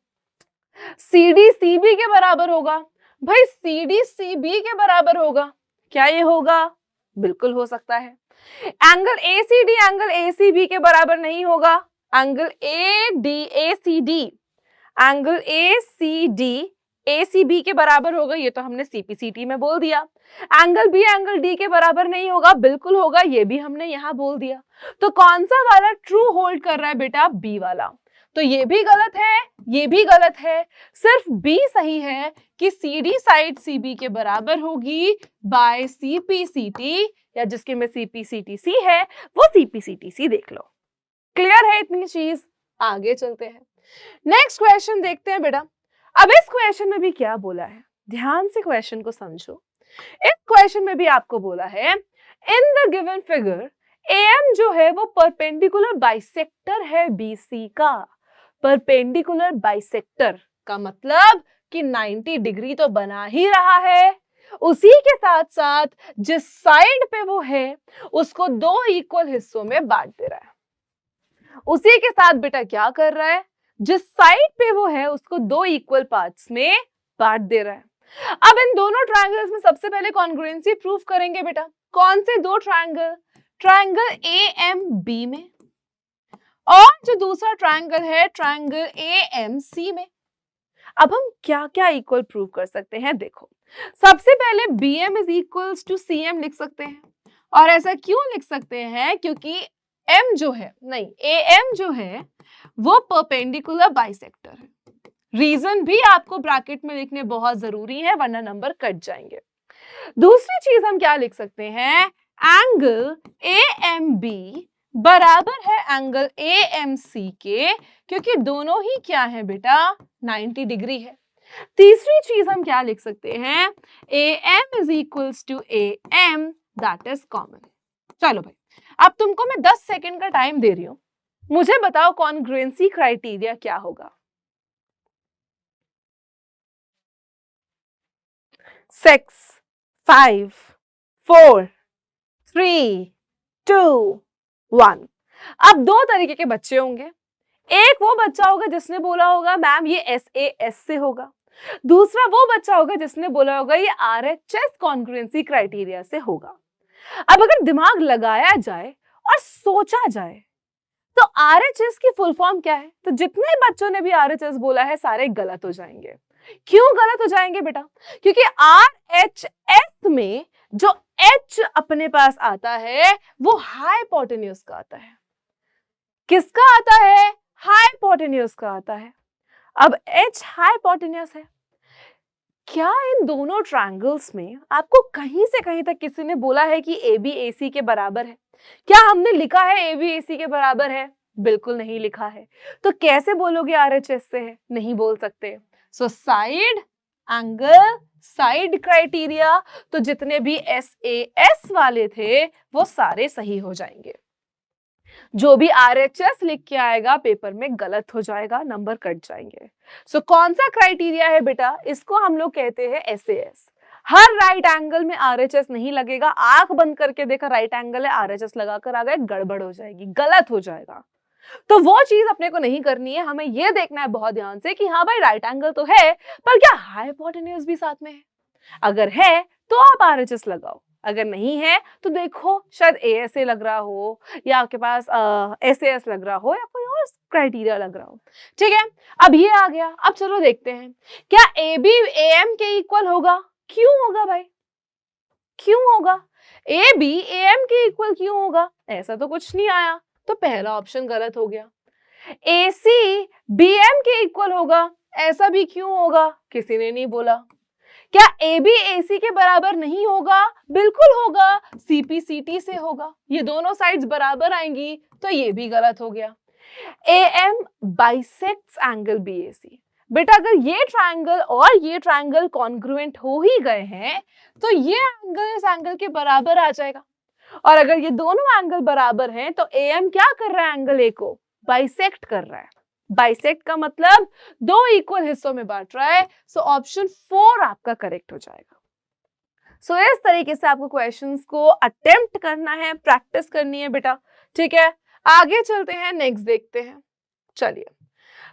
सीडी सीबी के बराबर होगा। भाई सीडी सीबी के बराबर होगा, क्या ये होगा? बिल्कुल हो सकता है। एंगल एसीडी एंगल एसीबी के बराबर नहीं होगा। Angle AD ACD angle ACD ACB के बराबर होगा, ये तो हमने सीपीसीटी में बोल दिया। एंगल बी एंगल डी के बराबर नहीं होगा, बिल्कुल होगा, ये भी हमने यहां बोल दिया। तो कौन सा वाला ट्रू होल्ड कर रहा है बेटा? बी वाला। तो ये भी गलत है, ये भी गलत है, सिर्फ बी सही है कि सीडी साइड सीबी के बराबर होगी बाय सीपीसीटी, या जिसके में सीपीसीटीसी है वो सीपीसीटीसी देख लो। क्लियर है इतनी चीज? आगे चलते हैं, नेक्स्ट क्वेश्चन देखते हैं बेटा। अब इस क्वेश्चन में भी क्या बोला है, ध्यान से क्वेश्चन को समझो। इस क्वेश्चन में भी आपको बोला है इन द गिवन फिगर एएम जो है वो परपेंडिकुलर बाइसेक्टर है बीसी का। परपेंडिकुलर बाइसेक्टर का मतलब कि 90 डिग्री तो बना ही रहा है, उसी के साथ साथ जिस साइड पे वो है उसको दो इक्वल हिस्सों में बांट दे रहा है। उसी के साथ बेटा क्या कर रहा है? जिस साइड पे वो है उसको दो इक्वल पार्ट्स में बांट दे रहा है। अब इन दोनों ट्रायंगल्स में सबसे पहले कॉन्ग्रुएंसी प्रूफ करेंगे बेटा। कौन से दो triangle? Triangle A M B में और जो दूसरा ट्रायंगल है ट्रायंगल ए एम सी में। अब हम क्या क्या इक्वल प्रूव कर सकते हैं? देखो, सबसे पहले B M is equals to C M लिख सकते हैं। और ऐसा क्यों लिख सकते हैं? क्योंकि एम जो है, नहीं, ए एम जो है वो परपेंडिकुलर बाइसेक्टर है। रीजन भी आपको ब्रैकेट में लिखने बहुत जरूरी है वरना नंबर कट जाएंगे। दूसरी चीज हम क्या लिख सकते हैं? एंगल ए एम बी बराबर है एंगल ए एम सी के, क्योंकि दोनों ही क्या है बेटा? 90 डिग्री है। तीसरी चीज हम क्या लिख सकते हैं? A M is equals to A M, that is common. चलो भाई, अब तुमको मैं 10 सेकेंड का टाइम दे रही हूं, मुझे बताओ कॉन्ग्रुएंसी क्राइटेरिया क्या होगा? 6, 5, 4, 3, 2, 1। अब दो तरीके के बच्चे होंगे। एक वो बच्चा होगा जिसने बोला होगा मैम ये एसएएस से होगा। दूसरा वो बच्चा होगा जिसने बोला होगा ये आरएचएस कॉन्ग्रुएंसी क्राइटेरिया से होगा। अब अगर दिमाग लगाया जाए और सोचा जाए तो आरएचएस की फुल फॉर्म क्या है? तो जितने बच्चों ने भी आरएचएस बोला है सारे गलत हो जाएंगे। क्यों गलत हो जाएंगे बेटा? क्योंकि आरएचएस में जो एच अपने पास आता है वो हाइपोटेन्यूज का आता है। किसका आता है? हाइपोटेन्यूज का आता है। अब एच हाइपोटेन्यूज है। क्या इन दोनों ट्रायंगल्स में आपको कहीं से कहीं तक किसी ने बोला है कि ए बी ए सी के बराबर है? क्या हमने लिखा है ए बी ए सी के बराबर है? बिल्कुल नहीं लिखा है। तो कैसे बोलोगे आरएचएस से है? नहीं बोल सकते। So side angle side criteria, तो जितने भी एसएएस वाले थे वो सारे सही हो जाएंगे। जो भी आरएचएस लिख के आएगा पेपर में गलत हो जाएगा, नंबर कट जाएंगे। सो कौन सा क्राइटेरिया है बेटा? इसको हम लोग कहते हैं एसएएस। हर राइट एंगल में आरएचएस नहीं लगेगा। आंख बंद करके देखा राइट एंगल है, आरएचएस लगाकर आ गए, गड़बड़ हो जाएगी, गलत हो जाएगा। तो वो चीज अपने को नहीं करनी है। हमें ये देखना है बहुत ध्यान से कि हाँ भाई राइट एंगल तो है पर क्या हाइपोटेन्यूज भी साथ में है? अगर है तो आप आरएचएस लगाओ, अगर नहीं है तो देखो शायद एएसए लग रहा हो या आपके पास एसएएस लग रहा हो या कोई और क्राइटेरिया लग रहा हो। ठीक है, अब ये आ गया। अब चलो देखते हैं क्या ए बी ए एम के इक्वल होगा? क्यों होगा भाई? क्यों होगा? ए बी ए एम के इक्वल क्यों होगा? ऐसा तो कुछ नहीं आया, तो पहला ऑप्शन गलत हो गया। ए सी बी एम के इक्वल होगा, ऐसा भी क्यों होगा? किसी ने नहीं बोला। क्या ए बी ए सी के बराबर नहीं होगा? बिल्कुल होगा, सीपी सीटी से होगा। ये दोनों साइड्स बराबर आएंगी, तो ये भी गलत हो गया। A M bisects angle B A C. बेटा अगर ये ट्रायंगल और ये ट्रायंगल कॉन्ग्रुएंट हो ही गए हैं, तो ये एंगल इस एंगल के बराबर आ जाएगा। और अगर ये दोनों एंगल बराबर हैं, तो ए एम क्या कर रहा है? एंगल ए को बाइसेक्ट कर रहा है। बाइसेक्ट का मतलब दो इक्वल हिस्सों में बांट रहा है। सो ऑप्शन 4 आपका करेक्ट हो जाएगा। सो इस तरीके से आपको क्वेश्चंस को अटेम्प्ट करना है, प्रैक्टिस करनी है बेटा, ठीक है। आगे चलते हैं, नेक्स्ट देखते हैं। चलिए,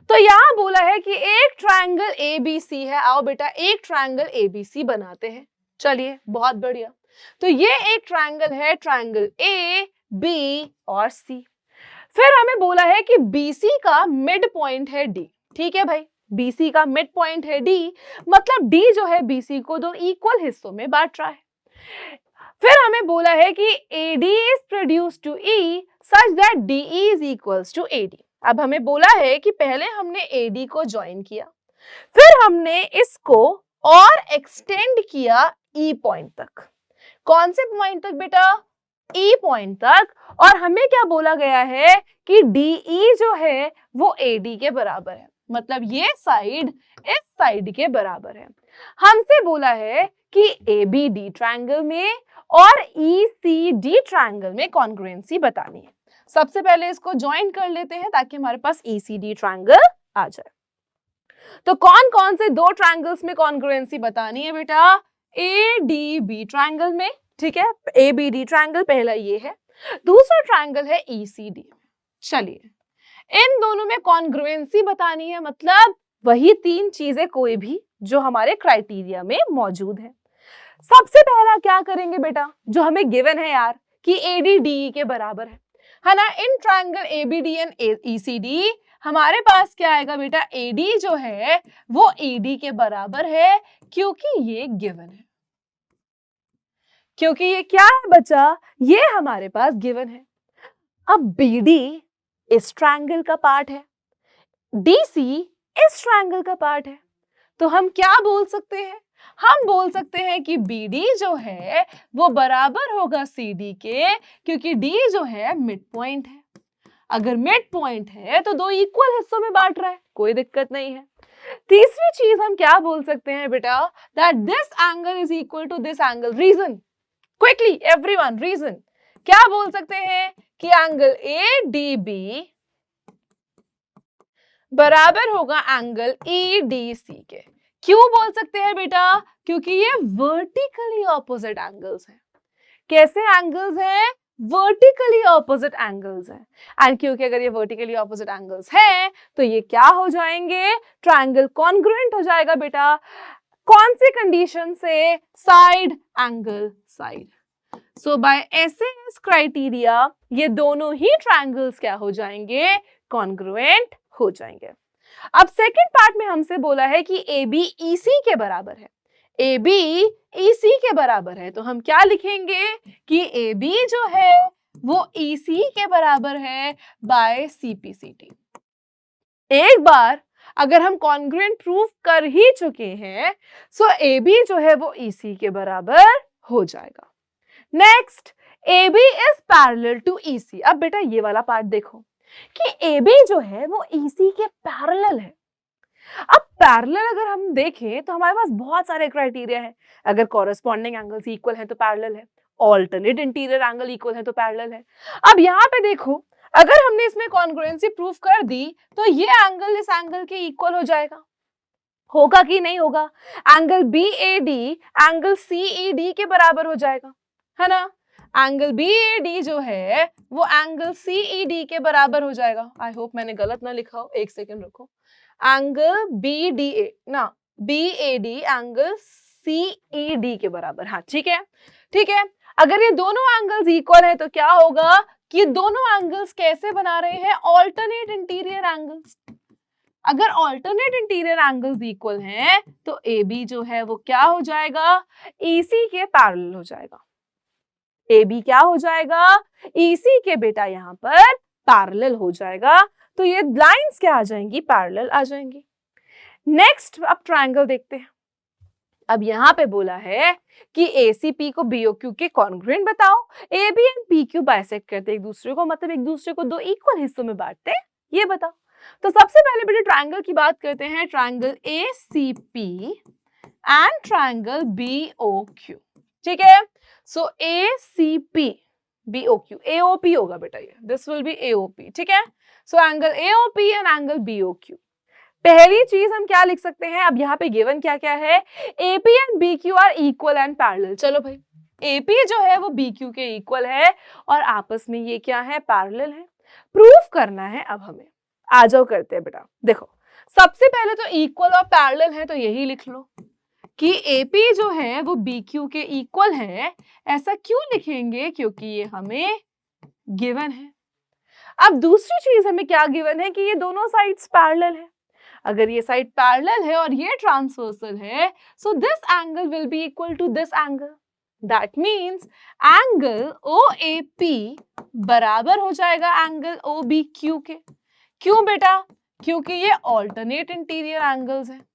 तो यहां बोला है कि एक ट्रायंगल एबीसी है। आओ बेटा एक ट्रायंगल एबीसी बनाते हैं। चलिए, बहुत बढ़िया। तो ये एक ट्रायंगल है, ट्रायंगल ए बी और सी। फिर हमें बोला है कि बीसी का मिड पॉइंट है डी। ठीक है भाई, बीसी का मिड पॉइंट है डी, मतलब डी जो है बीसी को दो इक्वल हिस्सों में बांट रहा है। फिर हमें बोला है कि AD is produced to E such that DE is equals to AD। अब हमें बोला है कि पहले हमने AD को ज्वाइन किया, फिर हमने इसको और एक्सटेंड किया E पॉइंट तक। कौन से पॉइंट तक बेटा? E पॉइंट तक। और हमें क्या बोला गया है कि DE जो है वो AD के बराबर है, मतलब ये साइड इस साइड के बराबर है। हमसे बोला है कि ABD ट्रायंगल में और ECD ट्रायंगल में कॉन्ग्रुएंसी बतानी है। सबसे पहले इसको ज्वाइन कर लेते हैं ताकि हमारे पास ECD ट्रायंगल आ जाए। तो कौन कौन से दो ट्रायंगल्स में कॉन्ग्रुएंसी बतानी है बेटा? ADB ट्रायंगल में, ठीक है, ABD ट्रायंगल पहला ये है, दूसरा ट्रायंगल है ECD। चलिए, इन दोनों में कॉन्ग्रुएंसी बतानी है, मतलब वही तीन चीजें कोई भी जो हमारे क्राइटेरिया में मौजूद है। सबसे पहला क्या करेंगे बेटा? जो हमें गिवन है यार कि ADDE के बराबर है ना। In triangle ABD and ECD हमारे पास क्या आएगा बेटा? AD जो है वो ED के बराबर है, क्योंकि ये गिवन है। क्योंकि ये क्या है बच्चा? ये हमारे पास गिवन है। अब BD इस ट्रायंगल का पार्ट है, DC इस ट्रायंगल का पार्ट है, तो हम क्या बोल सकते हैं? हम बोल सकते हैं कि BD जो है वो बराबर होगा CD के, क्योंकि D जो है मिड पॉइंट है। अगर मिड पॉइंट है तो दो इक्वल हिस्सों में बांट रहा है, कोई दिक्कत नहीं है। तीसरी चीज हम क्या बोल सकते हैं बेटा? That this angle is equal to this angle. Reason, quickly everyone, reason क्या बोल सकते हैं? कि एंगल ADB बराबर होगा एंगल EDC के। क्यों बोल सकते हैं बेटा? क्योंकि ये वर्टिकली ऑपोजिट एंगल्स हैं। कैसे एंगल्स हैं? वर्टिकली ऑपोजिट एंगल्स हैं। एंड क्योंकि अगर ये वर्टिकली ऑपोजिट एंगल्स हैं, तो ये क्या हो जाएंगे? ट्रायंगल कॉन्ग्रुएंट हो जाएगा बेटा। कौन सी कंडीशन से? Side angle side. So by SAS criteria ये दोनों ही ट्रायंगल्स क्या हो जाएंगे? कॉन्ग्रुएंट हो जाएंगे। अब सेकंड पार्ट में हमसे बोला है कि AB EC के बराबर है। AB EC के बराबर है, तो हम क्या लिखेंगे कि AB जो है वो EC के बराबर है बाय CPCT। एक बार अगर हम कॉन्ग्रुएंट प्रूफ कर ही चुके हैं, सो AB जो है वो EC के बराबर हो जाएगा। Next, AB is parallel to EC। अब बेटा ये वाला पार्ट देखो कि AB जो है वो EC के पैरेलल है। अब पैरेलल अगर हम देखें तो हमारे पास बहुत सारे क्राइटेरिया हैं। अगर कॉरेस्पॉन्डिंग एंगल्स इक्वल हैं तो पैरेलल है, ऑल्टरनेट इंटीरियर एंगल इक्वल है तो पैरेलल है। अब यहाँ पे देखो, अगर हमने इसमें कॉन्ग्रुएंसी प्रूफ कर दी तो ये एंगल इस एंगल के इक्वल हो जाएगा। होगा कि नहीं होगा? एंगल BAD एंगल CED के बराबर हो जाएगा, है ना। एंगल BAD जो है वो एंगल CED के बराबर हो जाएगा। आई होप मैंने गलत ना लिखा हो, एक सेकेंड रुको। एंगल BAD एंगल CED के बराबर, हाँ ठीक है, ठीक है। अगर ये दोनों एंगल्स इक्वल है तो क्या होगा कि दोनों एंगल्स कैसे बना रहे हैं? Alternate interior angles. अगर ऑल्टरनेट इंटीरियर एंगल्स इक्वल हैं तो ए बी जो है वो क्या हो जाएगा, ईसी के पैरेलल हो जाएगा। ए बी क्या हो जाएगा, ईसी के बेटा यहाँ पर पैरेलल हो जाएगा। तो ये लाइंस क्या आ जाएंगी, पैरेलल आ जाएंगी। नेक्स्ट अब ट्रायंगल देखते हैं। अब यहाँ पे बोला है कि ACP को BOQ के कॉन्ग्रुएंट बताओ। AB एंड PQ बाइसेक्ट करते एक दूसरे को, मतलब एक दूसरे को दो इक्वल हिस्सों में बांटते हैं, ये बताओ। तो सबसे पहले बेटे ट्रायंगल की बात करते हैं, triangle ACP and triangle BOQ, ठीक है। सो ACP BOQ, AOP होगा बेटा ये, दिस विल बी AOP, ठीक है। So angle AOP and angle BOQ। पहली चीज हम क्या लिख सकते हैं, अब यहाँ पे गिवन क्या क्या है, AP and BQ are equal and parallel. चलो भाई, AP जो है वो BQ के इक्वल है और आपस में ये क्या है, पैरेलल है। प्रूफ करना है अब हमें, आ जाओ करते हैं बेटा। देखो सबसे पहले तो इक्वल और पैरेलल है तो यही लिख लो कि AP जो है वो BQ के इक्वल है। ऐसा क्यों लिखेंगे, क्योंकि ये हमें गिवन है। अब दूसरी चीज हमें क्या गिवन है कि ये दोनों साइड्स पैरेलल है। अगर ये साइड पैरेलल है और ये ट्रांसवर्सल है, so this angle will be equal to this angle. That means angle OAP बराबर हो जाएगा एंगल OBQ के। क्यों बेटा, क्योंकि ये ऑल्टरनेट इंटीरियर एंगल्स हैं।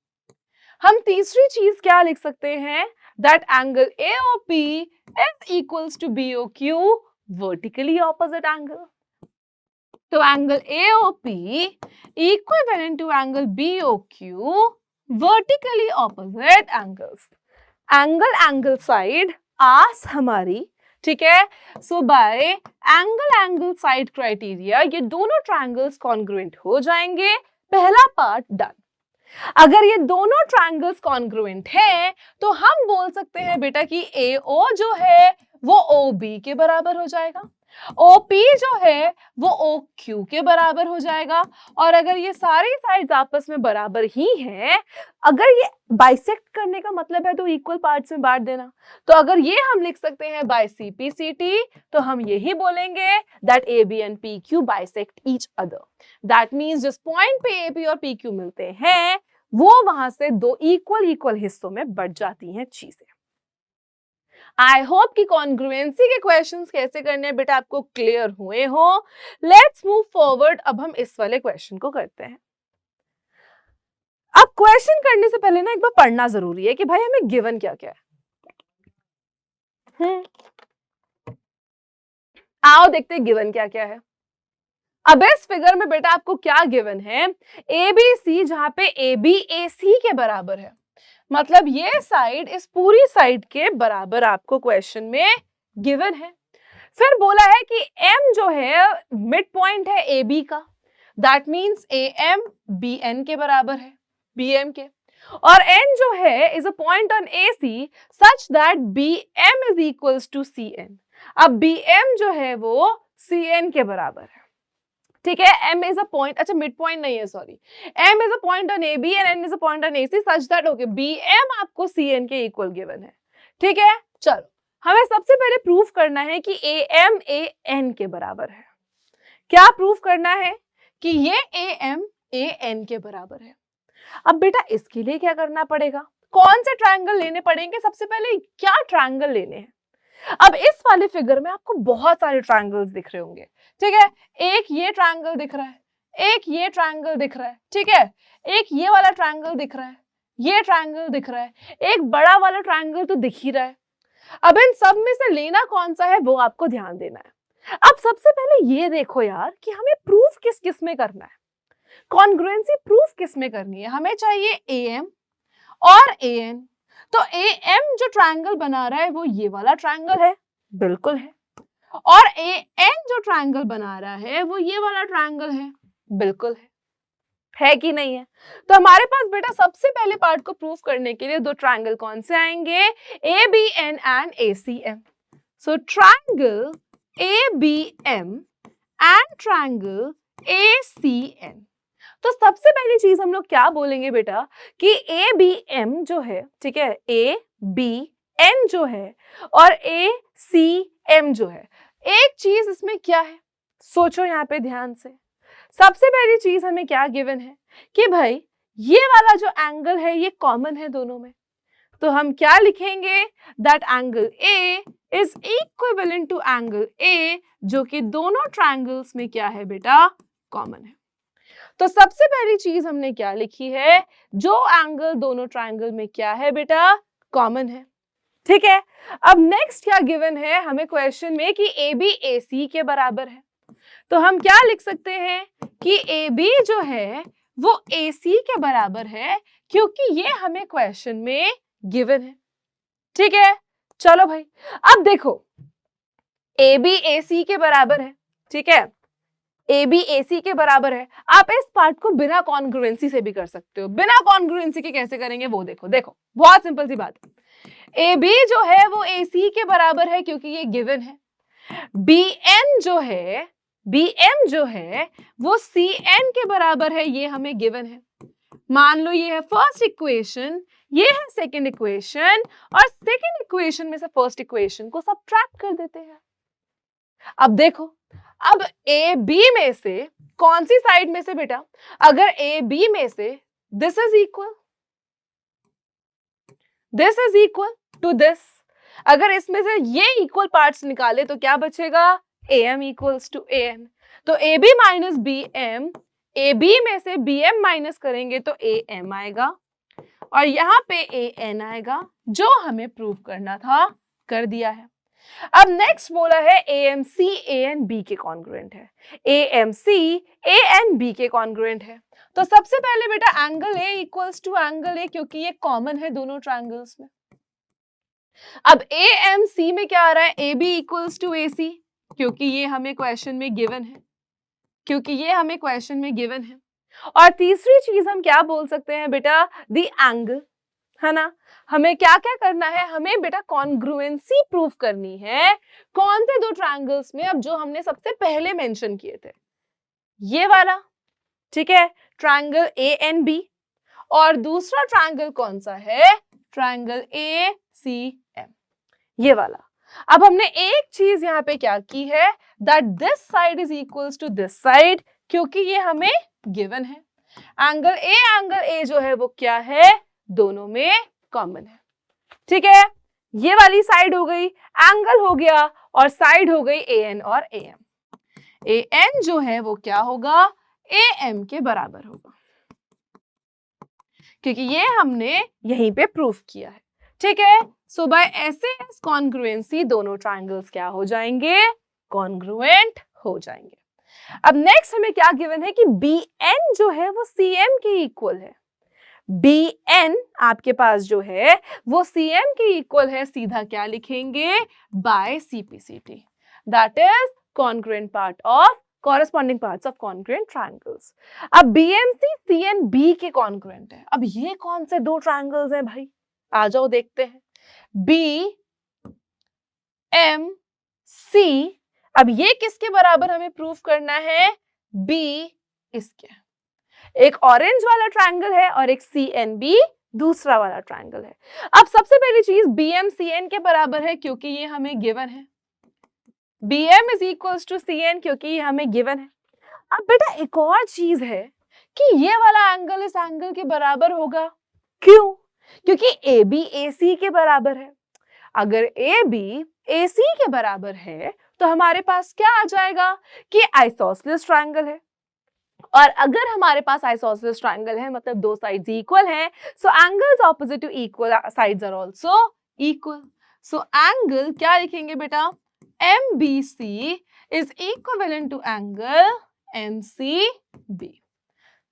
हम तीसरी चीज क्या लिख सकते हैं, that angle AOP is equals to BOQ, vertically opposite angle. तो angle AOP equivalent to angle BOQ, vertically opposite angles. Angle side आस हमारी, ठीक है। So by angle side criteria ये दोनों ट्रायंगल्स कॉन्ग्रुएंट हो जाएंगे। पहला पार्ट डन। अगर ये दोनों ट्रायंगल्स कॉन्ग्रुएंट हैं तो हम बोल सकते हैं बेटा कि AO जो है वो OB के बराबर हो जाएगा, OP जो है वो OQ के बराबर हो जाएगा। और अगर ये सारी साइड्स आपस में बराबर ही हैं, अगर ये बाइसेक्ट करने का मतलब है तो इक्वल पार्ट्स में बांट देना, तो अगर ये हम लिख सकते हैं बाय CPCT, तो हम यही बोलेंगे that AB and PQ bisect each other. That means जिस पॉइंट पे AB और PQ मिलते हैं वो वहां से दो इक्वल हिस्सों में बट जाती हैं चीजें। आई होप कि कॉन्ग्रुएंसी के क्वेश्चंस कैसे करने हैं बेटा आपको क्लियर हुए हो। लेट्स मूव फॉरवर्ड, अब हम इस वाले क्वेश्चन को करते हैं। अब क्वेश्चन करने से पहले ना एक बार पढ़ना जरूरी है कि भाई हमें गिवन क्या क्या है। आओ देखते हैं गिवन क्या क्या है। अब इस फिगर में बेटा आपको क्या गिवन है, ABC जहां पे AB AC के बराबर है, मतलब ये साइड इस पूरी साइड के बराबर आपको क्वेश्चन में गिवन है। फिर बोला है कि M जो है मिड पॉइंट है AB का, दैट मींस AM BN के बराबर है, BM के, और N जो है is a point on AC such that BM is equals to CN। अब BM जो है वो CN के बराबर है, ठीक है। M इज अ पॉइंट, अच्छा मिड पॉइंट नहीं है, sorry, M is a point on AB and N is a point on AC such that okay BM आपको CN के इक्वल गिवन है, ठीक है। चलो हमें सबसे पहले प्रूफ करना है कि AM AN के बराबर है। क्या प्रूफ करना है कि ये AM AN के बराबर है। अब बेटा इसके लिए क्या करना पड़ेगा, कौन से ट्रायंगल लेने पड़ेंगे, सबसे पहले क्या ट्रायंगल लेने हैं। अब इस वाले फिगर में आपको बहुत सारे ट्रायंगल्स दिख रहे होंगे, ठीक है। एक ये ट्रायंगल दिख रहा है, एक ये ट्रायंगल दिख रहा है, ठीक है, एक ये वाला ट्रायंगल दिख रहा है, ये ट्रायंगल दिख रहा है, एक बड़ा वाला ट्रायंगल तो दिख ही रहा है। अब इन सब में से लेना कौन सा है वो आपको ध्यान देना है। अब सबसे पहले ये देखो यार कि हमें प्रूफ किस किस में करना है, कॉन्ग्रुएंसी प्रूफ किस में करनी है। हमें चाहिए AM और AN। तो AM जो ट्रायंगल बना रहा है वो ये वाला ट्रायंगल है, बिल्कुल है, और AN जो ट्रायंगल बना रहा है वो ये वाला ट्रायंगल है, बिल्कुल है कि नहीं है। तो हमारे पास बेटा सबसे पहले पार्ट को प्रूफ करने के लिए दो ट्रायंगल कौन से आएंगे, ABN and ACM। So triangle ABM and triangle ACN। तो सबसे पहली चीज हम लोग क्या बोलेंगे बेटा कि ABM जो है, ठीक है, ABN जो है और ACM जो है, एक चीज इसमें क्या है, सोचो यहाँ पे ध्यान से। सबसे पहली चीज हमें क्या गिवन है कि भाई ये वाला जो एंगल है ये कॉमन है दोनों में, तो हम क्या लिखेंगे, that angle A is equivalent to angle A, जो कि दोनों ट्रायंगल्स में क्या है बेटा, कॉमन है। तो सबसे पहली चीज हमने क्या लिखी है, जो एंगल दोनों ट्रायंगल में क्या है बेटा, कॉमन है। ठीक है, अब नेक्स्ट क्या गिवन है हमें क्वेश्चन में कि ए बी ए सी के बराबर है, तो हम क्या लिख सकते हैं कि ए बी जो है वो ए सी के बराबर है, क्योंकि ये हमें क्वेश्चन में गिवन है। ठीक है, चलो भाई अब देखो ए बी ए सी के बराबर है, ठीक है, ए बी ए सी के बराबर है। आप इस पार्ट को बिना कॉन्ग्रुएंसी से भी कर सकते हो, बिना कॉन्ग्रुएंसी के कैसे करेंगे वो देखो, देखो बहुत सिंपल सी बात है। ए बी जो है वो ए सी के बराबर है क्योंकि ये गिवन है। बी एन जो है, बी एम जो है वो सी एन के बराबर है, ये हमें गिवन है। मान लो ये है फर्स्ट इक्वेशन, ये है सेकंड इक्वेशन, और सेकंड इक्वेशन में से फर्स्ट इक्वेशन को सब्ट्रैक्ट कर देते हैं। अब देखो, अब ए बी में से कौन सी साइड में से बेटा, अगर ए बी में से this is equal to this, अगर इसमें से ये इक्वल पार्ट्स निकाले तो क्या बचेगा, A M equals to A N. तो A B minus B M, A B में से बी एम माइनस करेंगे तो ए एम आएगा, और यहाँ पे ए एन आएगा, जो हमें प्रूव करना था कर दिया है। अब नेक्स्ट बोला है A M C A N B के कॉन्ग्रुएंट है, A M C A N B के कॉन्ग्रुएंट है। तो सबसे पहले बेटा angle A equals to angle A, क्योंकि ये कॉमन है दोनों ट्रायंगल्स में। अब ए एम सी में क्या आ रहा है, ए बी इक्वल्स टू ए सी, क्योंकि ये हमें क्वेश्चन में गिवन है, क्योंकि ये हमें क्वेश्चन में गिवन है। और तीसरी चीज हम क्या बोल सकते हैं बेटा, द एंगल, है ना। हमें क्या क्या करना है, हमें बेटा कॉन्ग्रुएंसी प्रूफ करनी है। कौन से दो ट्रायंगल्स में, अब जो हमने सबसे पहले मेंशन किए थे, ये वाला, ठीक है, ट्रायंगल ए एन बी, और दूसरा ट्रायंगल कौन सा है, ट्रायंगल ए सी एम, ये वाला। अब हमने एक चीज यहाँ पे क्या की है, that this side is equals to this side, क्योंकि ये हमें गिवन है। एंगल ए जो है वो क्या है, दोनों में कॉमन है। ठीक है, ये वाली साइड हो गई, एंगल हो गया, और साइड हो गई ए एन और ए एम। ए एन जो है वो क्या होगा, ए एम के बराबर होगा, क्योंकि ये हमने यहीं पे प्रूफ किया है। ठीक है, सो बाय एस कॉन्ग्रुएंसी दोनों ट्रायंगल्स क्या हो जाएंगे, कॉन्ग्रुएंट हो जाएंगे। अब नेक्स्ट हमें क्या गिवन है कि बी एन जो है वो सी एम के इक्वल है। बी एन आपके पास जो है वो सी एम के इक्वल है, सीधा क्या लिखेंगे, by CPCT, that is congruent part of corresponding parts of congruent triangles. अब बीएमसी सीएनबी के कॉन्ग्रुएंट है। अब ये कौन से दो ट्रायंगल्स हैं भाई, आ जाओ देखते हैं। बी एम सी, अब ये किसके बराबर हमें प्रूफ करना है, बी इसके, एक ऑरेंज वाला ट्रायंगल है और एक सी एन बी दूसरा वाला ट्रायंगल है। अब सबसे पहली चीज बी एम सी एन के बराबर है, क्योंकि ये हमें गिवन है। B M is equals to C N, क्योंकि ये हमें गिवन है। अब बेटा एक और चीज है कि ये वाला एंगल इस एंगल के बराबर होगा, क्यों, क्योंकि ए बी ए सी के बराबर है। अगर ए बी ए सी के बराबर है तो हमारे पास क्या आ जाएगा कि आइसोसेलेस ट्रायंगल है, और अगर हमारे पास आइसोसेलेस ट्रायंगल है मतलब दो साइड्स इक्वल हैं, so angles opposite to equal sides are also equal. So angle क्या लिखेंगे बेटा, MBC is equivalent to angle MCB।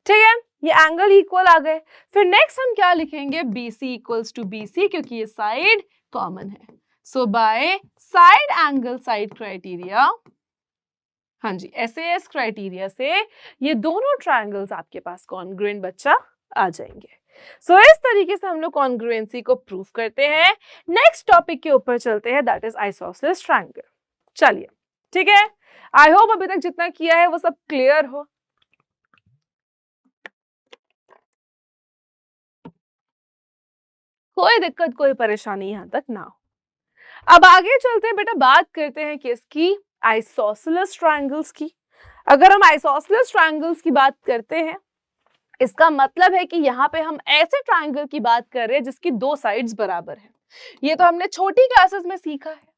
ठीक है, ये एंगल इक्वल आ गए। फिर नेक्स्ट हम क्या लिखेंगे, BC इक्वल्स टू BC, क्योंकि ये साइड कॉमन है। So by side angle side criteria, हाँ जी, SAS क्राइटेरिया से ये दोनों ट्रायंगल्स आपके पास कॉन्ग्रुएंट बच्चा आ जाएंगे। सो इस तरीके से हम लोग कॉन्ग्रुएंसी को प्रूव करते हैं। नेक्स्ट टॉपिक के ऊपर चलते हैं, दैट इज आइसोसेलेस ट्रायंगल। चलिए, ठीक है, आई होप अभी तक जितना किया है वो सब क्लियर हो। कोई दिक्कत कोई परेशानी यहां तक ना हो। अब आगे चलते हैं बेटा, बात करते हैं किसकी, आइसोसेलेस ट्रायंगल्स की। अगर हम आइसोसेलेस ट्रायंगल्स की बात करते हैं, इसका मतलब है कि यहाँ पे हम ऐसे ट्रायंगल की बात कर रहे हैं जिसकी दो साइड्स बराबर है। ये तो हमने छोटी क्लासेस में सीखा है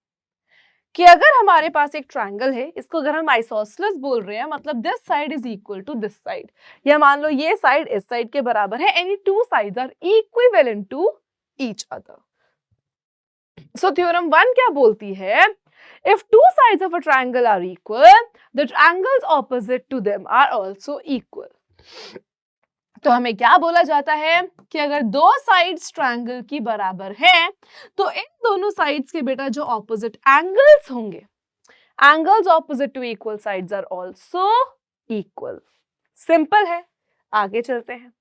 कि अगर हमारे पास एक ट्रायंगल है, इसको अगर हम आइसोसेलेस बोल रहे हैं, मतलब this side is equal to this side, या मान लो ये साइड इस साइड के बराबर है, any two sides are equivalent to each other. So theorem 1 क्या बोलती है? If two sides of a triangle are equal, the angles opposite to them are also equal. तो हमें क्या बोला जाता है कि अगर दो साइड्स ट्रायंगल की बराबर है तो इन दोनों साइड्स के बेटा जो ऑपोजिट एंगल्स होंगे, angles opposite to equal sides are also equal. Simple है, आगे चलते हैं।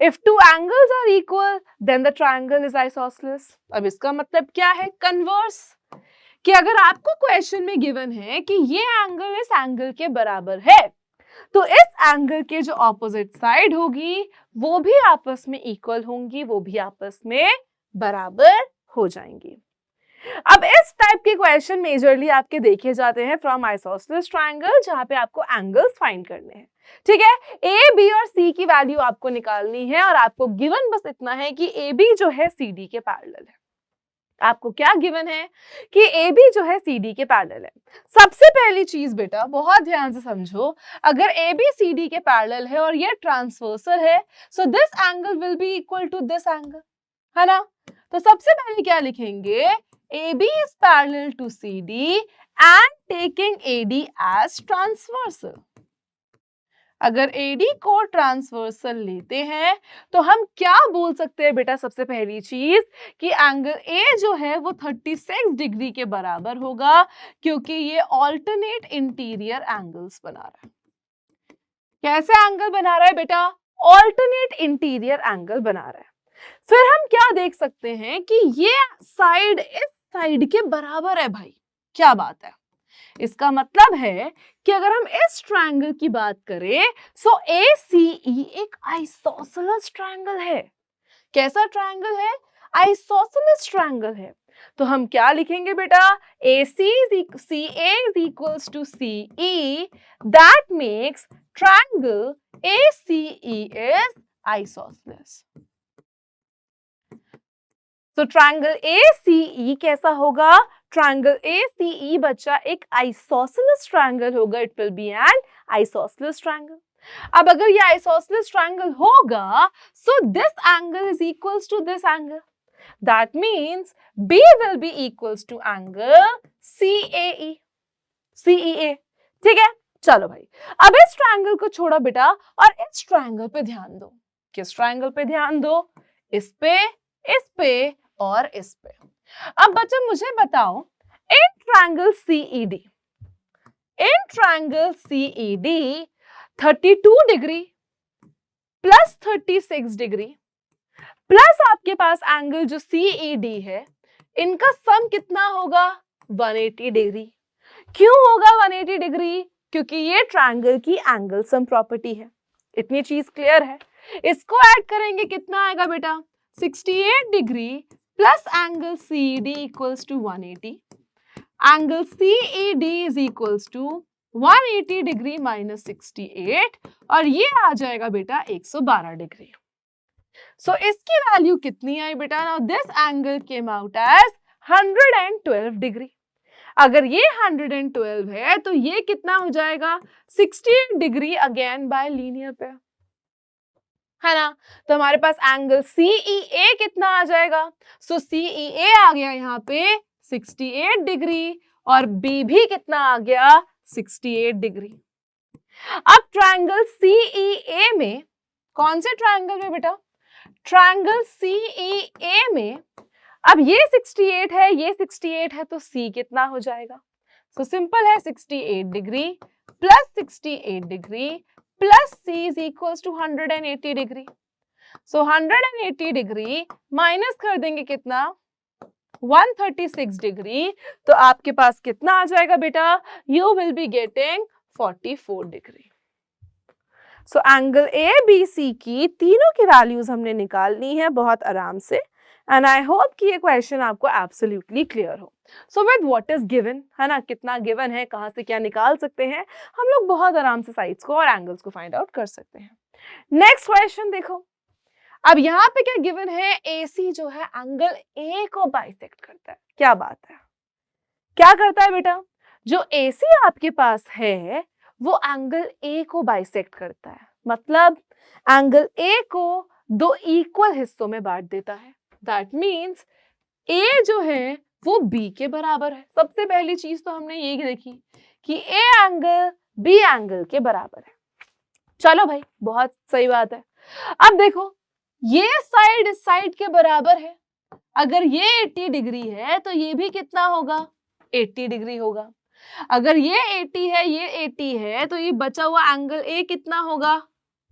If two angles are equal, then the triangle is isosceles. अब इसका मतलब क्या है? कन्वर्स, कि अगर आपको क्वेश्चन में गिवन है कि ये एंगल इस एंगल के बराबर है, तो इस एंगल के जो ऑपोजिट साइड होगी वो भी आपस में इक्वल होंगी, वो भी आपस में बराबर हो जाएंगी। अब इस टाइप के क्वेश्चन मेजरली आपके देखे जाते हैं फ्रॉम आइसोसेलेस ट्रायंगल, जहां पे आपको एंगल्स फाइंड करने हैं। ठीक है, ए बी और सी की वैल्यू आपको निकालनी है और आपको गिवन बस इतना है कि ए बी जो है सी डी के पैरेलल है। आपको क्या गिवन है कि ए बी जो है सी डी के पैरेलल है। सबसे पहली चीज बेटा बहुत ध्यान से समझो, अगर ए बी सी डी के पैरेलल है और ये ट्रांसवर्सल है, so this angle will be equal to this angle, है ना? तो सबसे पहले क्या लिखेंगे? A B is parallel to C D and taking A D as transversal. अगर AD को ट्रांसवर्सल लेते हैं तो हम क्या बोल सकते हैं बेटा? सबसे पहली चीज कि एंगल A जो है वो 36 डिग्री के बराबर होगा, क्योंकि ये ऑल्टरनेट इंटीरियर एंगल्स बना रहा है। कैसे एंगल बना रहा है बेटा? ऑल्टरनेट इंटीरियर एंगल बना रहा है। फिर हम क्या देख सकते हैं कि ये साइड इस साइड के बराबर है। भाई क्या बात है! इसका मतलब है कि अगर हम इस ट्रायंगल की बात करें, सो ACE एक आइसोसेलेस ट्रायंगल है। कैसा ट्रायंगल है? आइसोसेलेस ट्रायंगल है। तो हम क्या लिखेंगे बेटा? CA is equals to CE, that makes triangle ACE is isosceles. तो ट्रायंगल ACE कैसा होगा? ट्रायंगल ACE बच्चा एक आइसोसेलेस ट्रायंगल होगा। It will be an isosceles triangle. अब अगर ये आइसोसेलेस ट्रायंगल होगा, so this angle is equals to this angle, that means B will be equals to angle CAE CEA। ठीक है, चलो भाई, अब इस ट्रायंगल को छोड़ो बेटा और इस ट्रायंगल पे ध्यान दो। किस ट्रायंगल पे ध्यान दो? इस पे और इस पे। अब बच्चा मुझे बताओ, in triangle CED 32 degree plus 36 degree plus आपके पास एंगल जो CED है, इनका सम कितना होगा? 180 डिग्री। क्यों होगा 180 डिग्री? क्योंकि ये ट्रायंगल की एंगल सम प्रॉपर्टी है। इतनी चीज क्लियर है। इसको ऐड करेंगे कितना आएगा बेटा? 68 degree plus angle CED equals to 180, angle CED is equals to 180 degree minus 68, और ये आ जाएगा बेटा 112 डिग्री। सो इसकी वैल्यू कितनी आई बेटा? Now this angle came out as 112 degree. अगर ये 112 है तो ये कितना हो जाएगा? 68 degree again bye linear pair, है ना? तो हमारे पास एंगल CEA कितना आ जाएगा? सो CEA आ गया यहाँ पे 68 डिग्री और B भी कितना आ गया? 68 डिग्री। अब ट्रायंगल CEA में, कौन से ट्रायंगल में बेटा? ट्रायंगल CEA में अब ये 68 है, ये 68 है, तो C कितना हो जाएगा? तो सिंपल है, 68 degree plus 68 degree plus C is equals to 180 degree. So 180 degree minus कर देंगे कितना? 136 डिग्री। तो आपके पास कितना आ जाएगा बेटा? You will be getting 44 degree. So angle ABC की तीनों की वैल्यूज हमने निकालनी है बहुत आराम से। एंड आई होप कि ये क्वेश्चन आपको एब्सोल्युटली क्लियर हो। So with what is given, है ना, कितना गिवन है, कहाँ से क्या निकाल सकते हैं, हम लोग बहुत आराम से साइड्स को और एंगल्स को फाइंड आउट कर सकते हैं। नेक्स्ट क्वेश्चन देखो, अब यहाँ पे क्या गिवन है, AC जो है एंगल A को बाइसेक्ट करता है। क्या बात है, क्या करता है बेटा, जो AC आपके पास है वो एंगल A को बाइसेक्ट करता है, मतलब एंगल A को दो इक्वल हिस्सों में बांट देता है। दैट मीन्स A जो है वो B के बराबर है। सबसे पहली चीज तो हमने ये देखी कि A एंगल B एंगल के बराबर है। चलो भाई, बहुत सही बात है। अब देखो, ये साइड इस साइड के बराबर है, अगर ये 80 डिग्री है तो ये भी कितना होगा, 80 डिग्री होगा। अगर ये 80 है, ये 80 है, तो ये बचा हुआ एंगल A कितना होगा,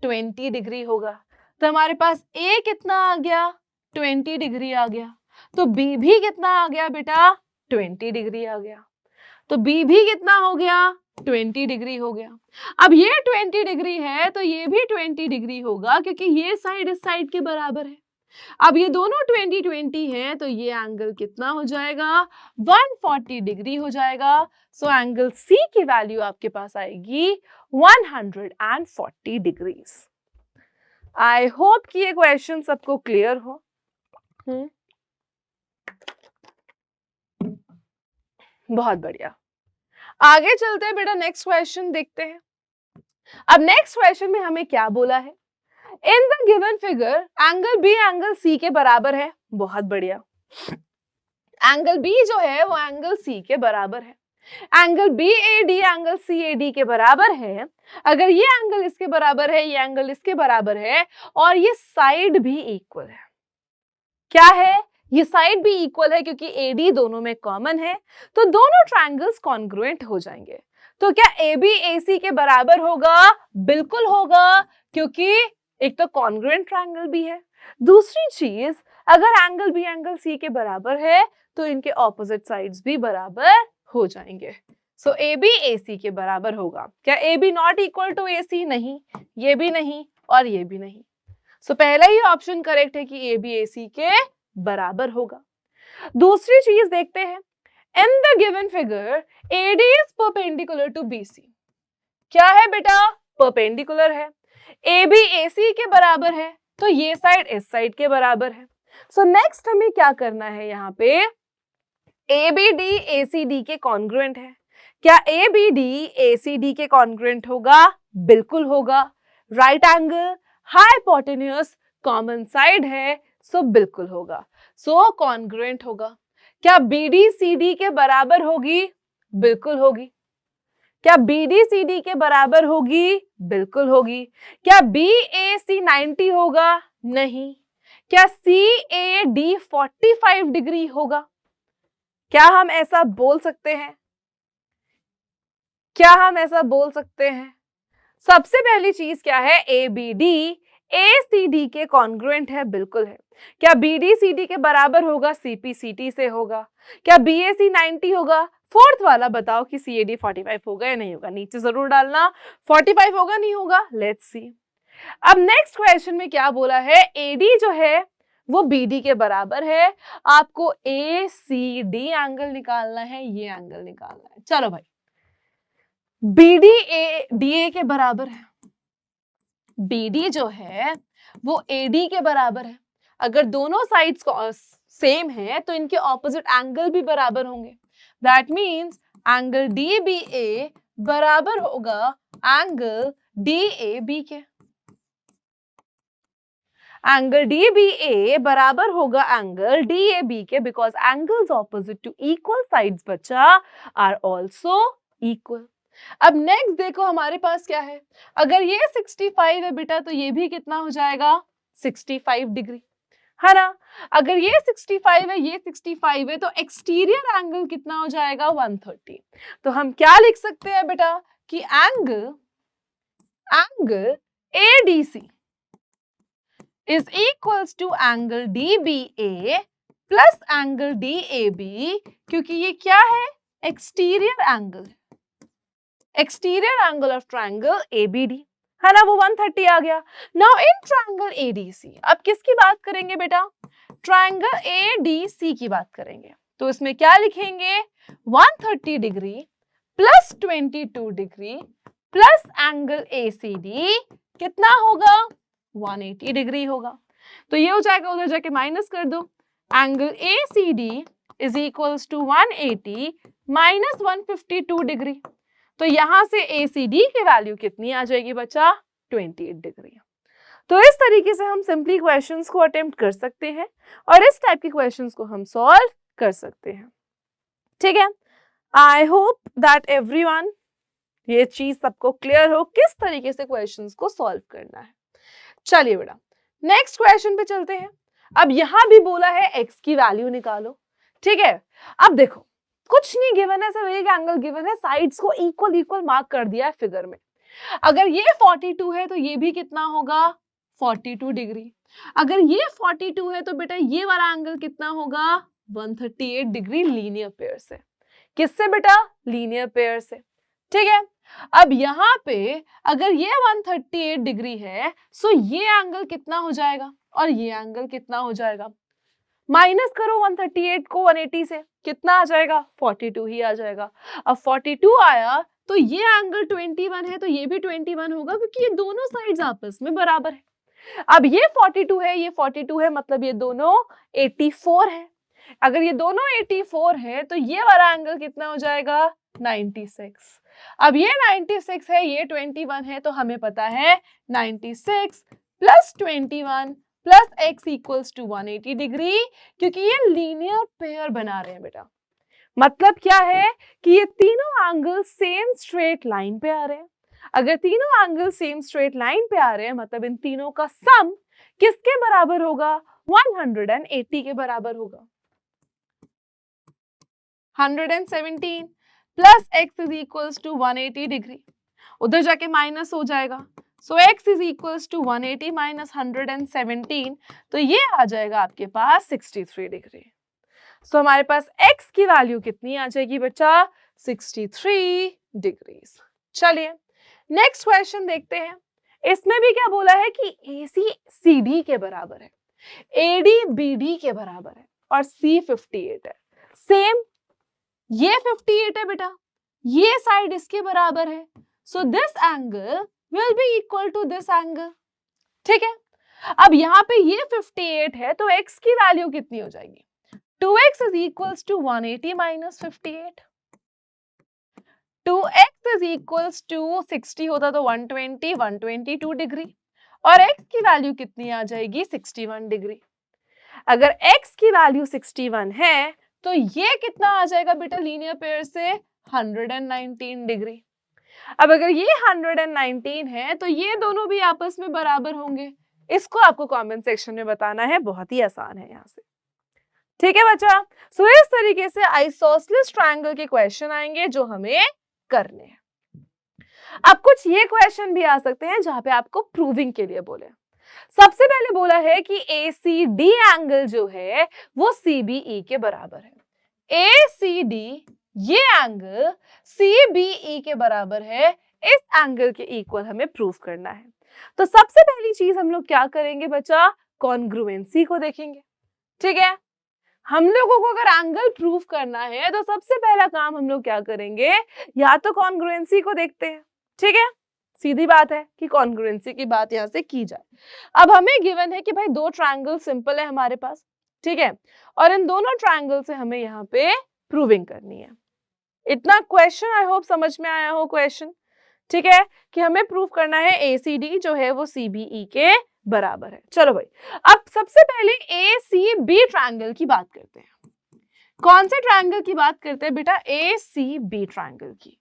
20 डिग्री होगा। तो हमारे पास A कितना आ गया, 20 डिग्री आ गया। तो B भी कितना आ गया बेटा, 20 डिग्री आ गया। तो B भी कितना हो गया, 20 डिग्री हो गया। अब ये 20 डिग्री है तो ये भी 20 डिग्री होगा, क्योंकि ये साइड इस साइड के बराबर है। अब ये दोनों 20-20 हैं, तो ये एंगल कितना हो जाएगा, 140 डिग्री हो जाएगा। सो एंगल C की वैल्यू आपके पास आएगी 140 डिग्रीज। आई होप कि ये क्वेश्चन सबको क्लियर हो। बहुत बढ़िया, आगे चलते हैं बेटा, नेक्स्ट क्वेश्चन देखते हैं। अब नेक्स्ट क्वेश्चन में हमें क्या बोला है, इन the given figure angle B angle C के बराबर है। बहुत बढ़िया, एंगल B जो है वो एंगल C के बराबर है। एंगल BAD एंगल CAD के बराबर है। अगर ये एंगल इसके बराबर है, ये एंगल इसके बराबर है, और ये साइड भी इक्वल है। क्या है, ये साइड भी इक्वल है, क्योंकि AD दोनों में कॉमन है, तो दोनों ट्रायंगल्स कॉन्ग्रुएंट हो जाएंगे। तो क्या AB AC के बराबर होगा, बिल्कुल होगा, क्योंकि एक तो कॉन्ग्रुएंट ट्रायंगल भी है। दूसरी चीज, अगर एंगल B एंगल C के बराबर है तो इनके ऑपोजिट साइड्स भी बराबर हो जाएंगे। सो AB AC के बराबर होगा। क्या AB not equal to AC, नहीं, ये भी नहीं और ये भी नहीं। सो पहला ही ऑप्शन करेक्ट है कि AB AC के बराबर होगा। दूसरी चीज देखते हैं, in the given figure AD is perpendicular to BC। क्या है बेटा, परपेंडिकुलर है। AB AC के बराबर है, तो ये साइड इस साइड के बराबर है। सो नेक्स्ट हमें क्या करना है, यहाँ पे ABD ACD के कॉन्ग्रुएंट है। क्या ABD ACD के कॉन्ग्रुएंट होगा, बिल्कुल होगा। Right angle, hypotenuse, common side है, सो बिल्कुल होगा। सो कॉन्ग्रुएंट होगा। क्या BD CD के बराबर होगी, बिल्कुल होगी। क्या BD CD के बराबर होगी, बिल्कुल होगी। क्या BAC 90 होगा, नहीं। क्या CAD 45 डिग्री होगा, क्या हम ऐसा बोल सकते हैं, क्या हम ऐसा बोल सकते हैं? सबसे पहली चीज क्या है, ABD ACD के कॉन्ग्रुएंट है, बिल्कुल है। क्या BD CD के बराबर होगा, CP CT से होगा। क्या BAC 90 होगा। फोर्थ वाला बताओ कि CAD 45 होगा या नहीं होगा, नीचे जरूर डालना। 45 होगा नहीं होगा, लेट्स सी। अब नेक्स्ट क्वेश्चन में क्या बोला है, AD जो है वो BD के बराबर है। आपको ACD एंगल निकालना है, ये एंगल निकालना है। चलो भाई, BD DA के बराबर है। BD जो है वो AD के बराबर है। अगर दोनों साइड्स सेम है तो इनके ऑपोजिट एंगल भी बराबर होंगे। दैट मीन्स एंगल DBA बराबर होगा एंगल DAB के। एंगल DBA बराबर होगा एंगल DAB के, because angles opposite to equal sides बच्चा आर ऑल्सो इक्वल। अब नेक्स्ट देखो हमारे पास क्या है, अगर ये 65 है बेटा तो ये भी कितना हो जाएगा, 65 डिग्री, है ना। अगर ये 65 है, ये 65 है, तो एक्सटीरियर एंगल कितना हो जाएगा, 130। तो हम क्या लिख सकते हैं बेटा कि angle ADC is equals to angle DBA plus angle DAB, क्योंकि ये क्या है, exterior angle, exterior angle of triangle ABD, है ना, वो 130 आ गया। नाउ इन ट्रायंगल ADC, अब किसकी बात करेंगे बेटा, ट्रायंगल ADC की बात करेंगे तो इसमें क्या लिखेंगे, 130 degree plus 22 degree plus angle ACD कितना होगा, 180 डिग्री होगा। तो ये हो जाएगा, उधर जाके माइनस कर दो, angle ACD is equals to 180 minus 152 degree. तो यहां से ACD की वैल्यू कितनी आ जाएगी बच्चा, 28 डिग्री। तो इस तरीके से हम सिंपली क्वेश्चंस को अटेम्प्ट कर सकते हैं और इस टाइप के क्वेश्चंस को हम सॉल्व कर सकते हैं। ठीक है, आई होप दैट एवरीवन ये चीज सबको क्लियर हो किस तरीके से क्वेश्चंस को सॉल्व करना है। चलिए बेटा नेक्स्ट क्वेश्चन पे चलते हैं। अब यहां भी बोला है x की वैल्यू निकालो। ठीक है, अब देखो कुछ नहीं गिवन है, सिर्फ एक एंगल गिवन है, साइड्स को इक्वल इक्वल मार्क कर दिया है फिगर में। अगर ये 42 है तो ये भी कितना होगा, 42 डिग्री। अगर ये 42 है तो बेटा ये वाला एंगल कितना होगा, 138 डिग्री लीनियर पेयर से। किससे बेटा, लीनियर पेयर से। ठीक है, अब यहाँ पे अगर ये 138 डिग्री है सो ये एंगल कितना हो जाएगा और ये एंगल कितना हो जाएगा, माइनस करो 138 को 180 से, कितना आ जाएगा, 42 ही आ जाएगा। अब 42 आया तो ये एंगल 21 है तो ये भी 21 होगा क्योंकि ये दोनों साइड्स आपस में बराबर है। अब ये 42 है, ये 42 है, मतलब ये दोनों 84 है। अगर ये दोनों 84 है तो ये वाला एंगल कितना हो जाएगा, 96। अब ये 96 है, ये 21 है, तो हमें पता है 96 plus 21 plus x equals to 180 degree, क्योंकि ये लीनियर पेयर बना रहे हैं बेटा। मतलब क्या है कि ये तीनों एंगल सेम स्ट्रेट लाइन पे आ रहे हैं। अगर तीनों एंगल सेम स्ट्रेट लाइन पे आ रहे हैं मतलब इन तीनों का सम किसके बराबर होगा, 180 के बराबर होगा। 117 plus x is equals to 180 degree, उधर जाके माइनस हो जाएगा। So x is equals to 180 minus 117, तो ये आ जाएगा आपके पास 63 डिग्री। सो हमारे पास x की वैल्यू कितनी आ जाएगी बच्चा, 63 डिग्रीज। चलिए नेक्स्ट क्वेश्चन देखते हैं। इसमें भी क्या बोला है कि AC CD के बराबर है, AD BD के बराबर है और C 58 है। सेम ये 58 है बेटा, ये साइड इसके बराबर है, so this angle will be equal to this angle. ठीक है, अब यहाँ पे ये 58 है तो x की वैल्यू कितनी हो जाएगी, 2x is equals to 180 minus 58। 2x is equals to 60 होता तो 120, 122 डिग्री, और x की वैल्यू कितनी आ जाएगी, 61 डिग्री। अगर x की वैल्यू 61 है तो ये कितना आ जाएगा बेटा लीनियर पेयर से, 119 डिग्री। अब अगर ये 119 है तो ये दोनों भी आपस में बराबर होंगे। इसको आपको कमेंट सेक्शन में बताना है, बहुत ही आसान है यहाँ से। ठीक है बच्चा, सो इस तरीके से आइसोसेलेस ट्रायंगल के क्वेश्चन आएंगे जो हमें करने हैं। अब कुछ ये क्वेश्चन भी आ सकते हैं जहां पे आपको प्रूविंग के लिए बोले। सबसे पहले बोला है कि ACD एंगल जो है वो CBE के बराबर है। ACD ये एंगल CBE के बराबर है, इस एंगल के इक्वल हमें प्रूव करना है। तो सबसे पहली चीज हम लोग क्या करेंगे बच्चा, कॉन्ग्रुएंसी को देखेंगे। ठीक है, हम लोगों को अगर एंगल प्रूव करना है तो सबसे पहला काम हम लोग क्या करेंगे, या तो कॉन्ग्रुएंसी को देखते हैं। ठीक है, सीधी बात है कि कॉन्ग्रुएंसी की बात यहाँ से की जाए। अब हमें गिवन है कि भाई दो ट्रायंगल सिंपल है हमारे पास, ठीक है, और इन दोनों ट्रायंगल से हमें यहाँ पे प्रूविंग करनी है। इतना क्वेश्चन आई होप समझ में आया हो क्वेश्चन। ठीक है, कि हमें प्रूव करना है ACD जो है वो CBE के बराबर है। चलो भाई, अब सबसे पहले ACB ट्रायंगल की बात करते हैं। कौन से ट्रायंगल की बात करते हैं बेटा, ACB ट्रायंगल की।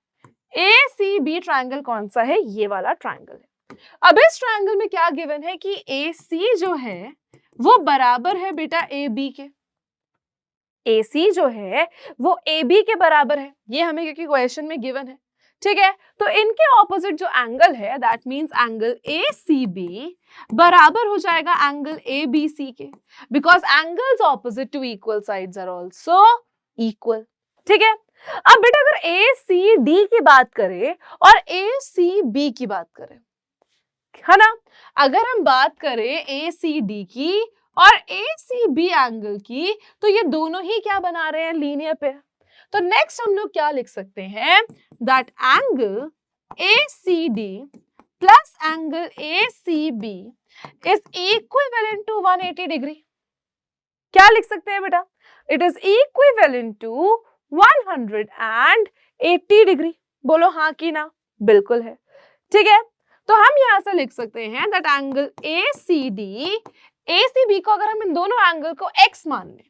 ACB ट्रायंगल कौन सा है, ये वाला ट्रायंगल है। अब इस ट्रायंगल में क्या गिवन है कि AC जो है वो बराबर है बेटा AB के। AC जो है वो AB के बराबर है, ये हमें क्योंकि क्वेश्चन में गिवन है। ठीक है, तो इनके ऑपोजिट जो एंगल है दैट मींस एंगल ACB बराबर हो जाएगा एंगल ABC के, because angles opposite to equal sides are also equal. ठीक है, अब बेटा अगर ACD की बात करें और ACB की बात करें, है ना, अगर हम बात करें ACD की और ACB एंगल की, तो ये दोनों ही क्या बना रहे हैं, लीनियर पेयर। तो नेक्स्ट हम लोग क्या लिख सकते हैं, that angle ACD plus angle ACB is equivalent to 180 degree. क्या लिख सकते हैं बेटा, it is equivalent to 180 degree. बोलो हाँ कि ना, बिल्कुल है। ठीक है, तो हम यहां से लिख सकते हैं दैट एंगल ACB को अगर हम इन दोनों एंगल को x मान लें,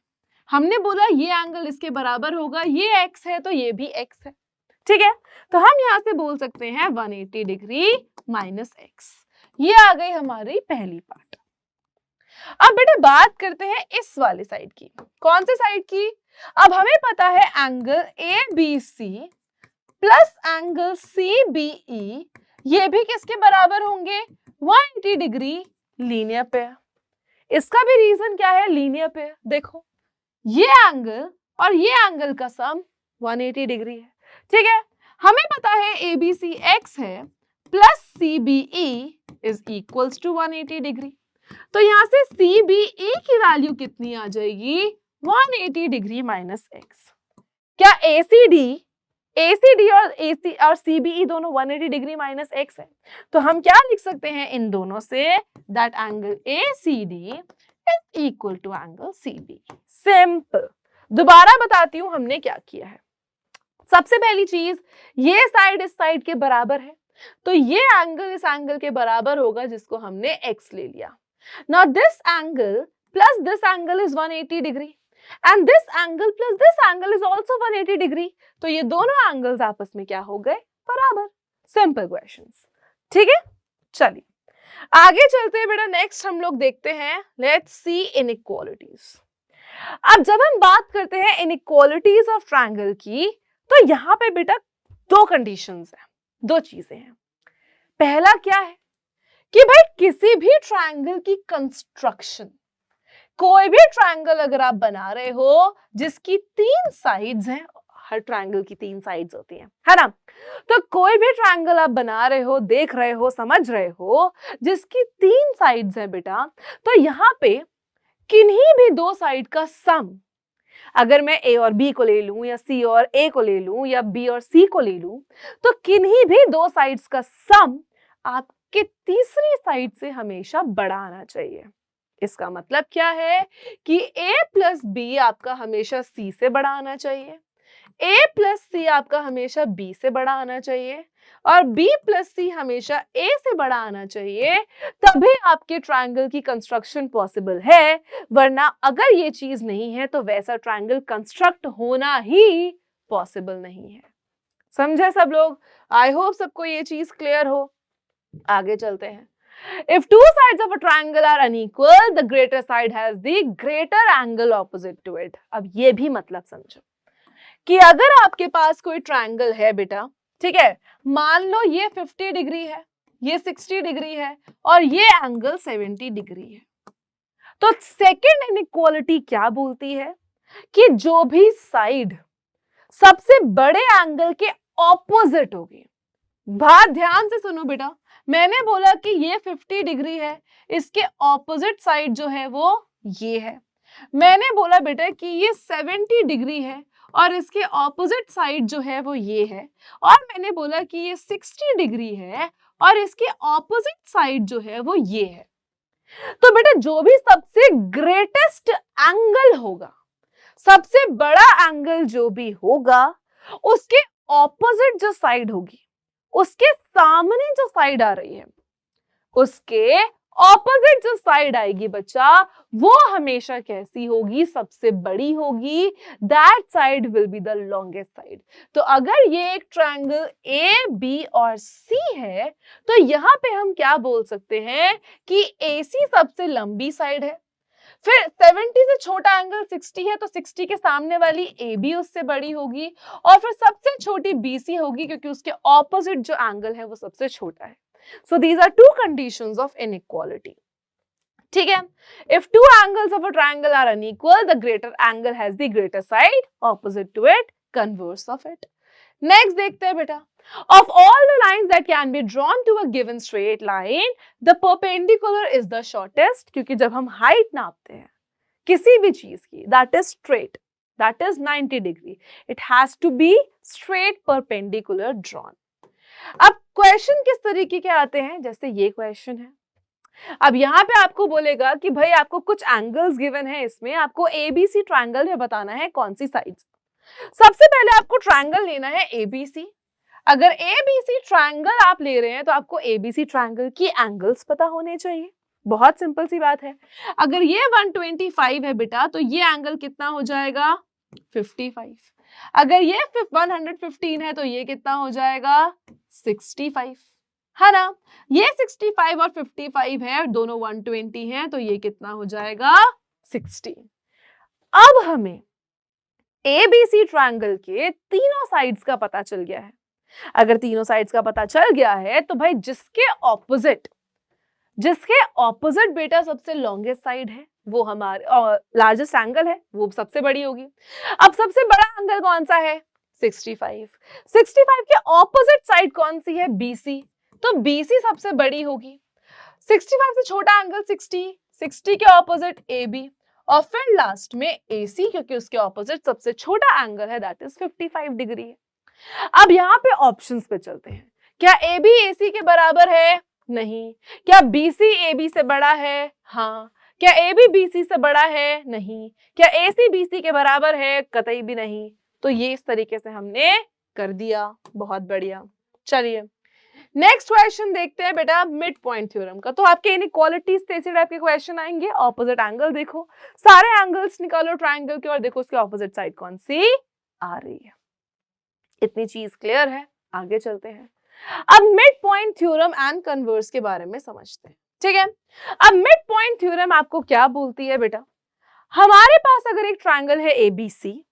हमने बोला ये एंगल इसके बराबर होगा, ये x है तो ये भी x है। ठीक है, तो हम यहां से बोल सकते हैं 180 डिग्री माइनस x। ये आ गई हमारी पहली पार्ट। अब बेटा बात करते हैं इस वाली साइड की। कौन सी साइड की, अब हमें पता है angle ABC plus angle CBE ये भी किसके बराबर होंगे, 180 डिग्री, लीनियर पेयर। इसका भी रीजन क्या है, लीनियर पेयर। देखो ये एंगल और ये एंगल का सम 180 डिग्री है। ठीक है, हमें पता है ABC x है plus CBE is equals to 180 degree. तो यहां से CBE की वैल्यू कितनी आ जाएगी, 180 डिग्री माइनस x। क्या ACD और CBE दोनों 180 डिग्री माइनस x है, तो हम क्या लिख सकते हैं इन दोनों से, that angle ACD is equal to angle CBE। Simple. दोबारा बताती हूं हमने क्या किया है। सबसे पहली चीज, ये साइड इस साइड के बराबर है, तो ये एंगल इस एंगल के बराबर होगा जिसको हमने x ले लिया। Now this angle plus this angle is 180 degree and this angle plus this angle is also 180 degree. तो ये दोनों एंगल्स आपस में क्या हो गए, बराबर। Simple questions. ठीक है, चलिए आगे चलते हैं बेटा। नेक्स्ट हम लोग देखते हैं, लेट्स सी इनइक्वालिटीज। अब जब हम बात करते हैं इनइक्वालिटीज ऑफ ट्रायंगल की, तो यहां पे बेटा दो कंडीशंस हैं, दो चीजें हैं। पहला क्या है कि भाई किसी भी ट्रायंगल की कंस्ट्रक्शन, कोई भी ट्रायंगल अगर आप बना रहे हो जिसकी 3 साइड्स हैं, हर ट्रायंगल की 3 साइड्स होती हैं, है ना, तो कोई भी ट्रायंगल आप बना रहे हो, देख रहे हो, समझ रहे हो, जिसकी 3 साइड्स हैं बेटा, तो यहां पे किन्हीं भी 2 साइड का सम, अगर मैं A और B को ले लूं या C और A को ले लूं या B और C को ले लूं, तो किन्हीं भी 2 साइड्स का सम आपके तीसरी साइड से हमेशा बड़ा आना चाहिए। इसका मतलब क्या है कि A प्लस B आपका हमेशा C से बड़ा आना चाहिए, A प्लस C आपका हमेशा B से बड़ा आना चाहिए और B प्लस C हमेशा A से बड़ा आना चाहिए, तभी आपके ट्रायंगल की कंस्ट्रक्शन पॉसिबल है। वरना अगर ये चीज नहीं है तो वैसा ट्रायंगल कंस्ट्रक्ट होना ही पॉसिबल नहीं है। समझे सब लोग? आई होप सबको ये चीज क्लियर हो। आगे चलते हैं। If two sides of a triangle are unequal, the greater side has the greater angle opposite to it. अब ये भी मतलब समझो कि अगर आपके पास कोई ट्रायंगल है बेटा, ठीक है, मान लो ये 50 डिग्री है, ये 60 डिग्री है और ये एंगल 70 डिग्री है, तो सेकंड इनइक्वालिटी क्या बोलती है कि जो भी साइड सबसे बड़े एंगल के ऑपोजिट होगी। बात ध्यान से सुनो बेटा, मैंने बोला कि ये 50 डिग्री है, इसके ऑपोजिट साइड जो है वो ये है। मैंने बोला बेटा कि ये 70 डिग्री है और इसके ऑपोजिट साइड जो है वो ये है, और मैंने बोला कि ये 60 डिग्री है और इसके ऑपोजिट साइड जो है वो ये है। तो बेटा जो भी सबसे ग्रेटेस्ट एंगल होगा, सबसे बड़ा एंगल जो भी होगा, उसके ऑपोजिट जो साइड होगी, उसके सामने जो साइड आ रही है, उसके ऑपोजिट जो साइड आएगी बच्चा, वो हमेशा कैसी होगी, सबसे बड़ी होगी। That side will be the longest side. तो अगर ये एक ट्रायंगल A, B और C है, तो यहां पे हम क्या बोल सकते हैं कि AC सबसे लंबी साइड है, फिर 70 से छोटा एंगल 60 है, तो 60 के सामने वाली AB उससे बड़ी होगी, और फिर सबसे छोटी BC होगी क्योंकि उसके ऑपोजिट जो एंगल है वो सबसे छोटा है। So these are two conditions of inequality. ठीक है? If two angles of a triangle are unequal, the greater angle has the greater side opposite to it, converse of it. Next देखते हैं बेटा, of all the lines that can be drawn to a given straight line, the perpendicular is the shortest, क्योंकि जब हम हाइट नापते हैं किसी भी चीज की, that is straight, that is 90 degree, it has to be straight perpendicular drawn. अब क्वेश्चन किस तरीके के आते हैं, जैसे ये क्वेश्चन है, अब यहाँ पे आपको बोलेगा कि भाई आपको कुछ एंगल्स गिवन है, इसमें आपको एबीसी ट्रायंगल में बताना है कौन सी साइड। सबसे पहले आपको ट्रायंगल लेना है एबीसी। अगर एबीसी ट्रायंगल आप ले रहे हैं तो आपको एबीसी ट्रायंगल की एंगल्स पता होने चाहिए। बहुत सिंपल सी बात है। अगर ये 125 है बेटा तो ये एंगल कितना हो जाएगा 55। अगर ये 115 है तो ये कितना हो जाएगा 65, है ना। ये 65 और 55 है, दोनों 120 हैं, तो ये कितना हो जाएगा 60। अब हमें एबीसी ट्रायंगल के तीनों साइड्स का पता चल गया है। अगर तीनों साइड्स का पता चल गया है तो भाई जिसके ऑपोजिट बेटा सबसे लॉन्गेस्ट साइड है, वो हमारे लार्जेस्ट एंगल है, वो सबसे बड़ी होगी। अब सबसे बड़ा एंगल कौन सा है 65। 65 के ऑपोजिट साइड कौन सी है बीसी, तो बीसी सबसे बड़ी होगी। 65 से छोटा एंगल 60, 60 के ऑपोजिट एबी, और फिर लास्ट में एसी, क्योंकि उसके ऑपोजिट सबसे छोटा एंगल है, दैट इज 55 डिग्री है। अब यहाँ पे ऑप्शंस पे चलते हैं। क्या AB AC के बराबर है? नहीं। क्या BC AB से बड़ा है? हाँ। क्या AB BC से बड़ा है? नहीं। क्या AC BC के बराबर है? कतई भी नहीं। तो ये इस तरीके से हमने कर दिया, बहुत बढ़िया। चलिए नेक्स्ट क्वेश्चन देखते हैं बेटा मिड पॉइंट थ्योरम का। तो आपके इनइक्वालिटीज से इसी टाइप के क्वेश्चन आएंगे। ऑपोजिट एंगल देखो, सारे एंगल्स निकालो ट्राइंगल के और देखो उसके ऑपोजिट साइड कौन सी आ रही है। इतनी चीज क्लियर है, आगे चलते हैं। अब mid point theorem and converse के बारे में समझते हैं, ठीक है। अब मिड पॉइंट थ्योरम आपको क्या बोलती है बेटा, हमारे पास अगर एक ट्रायंगल है एबीसी,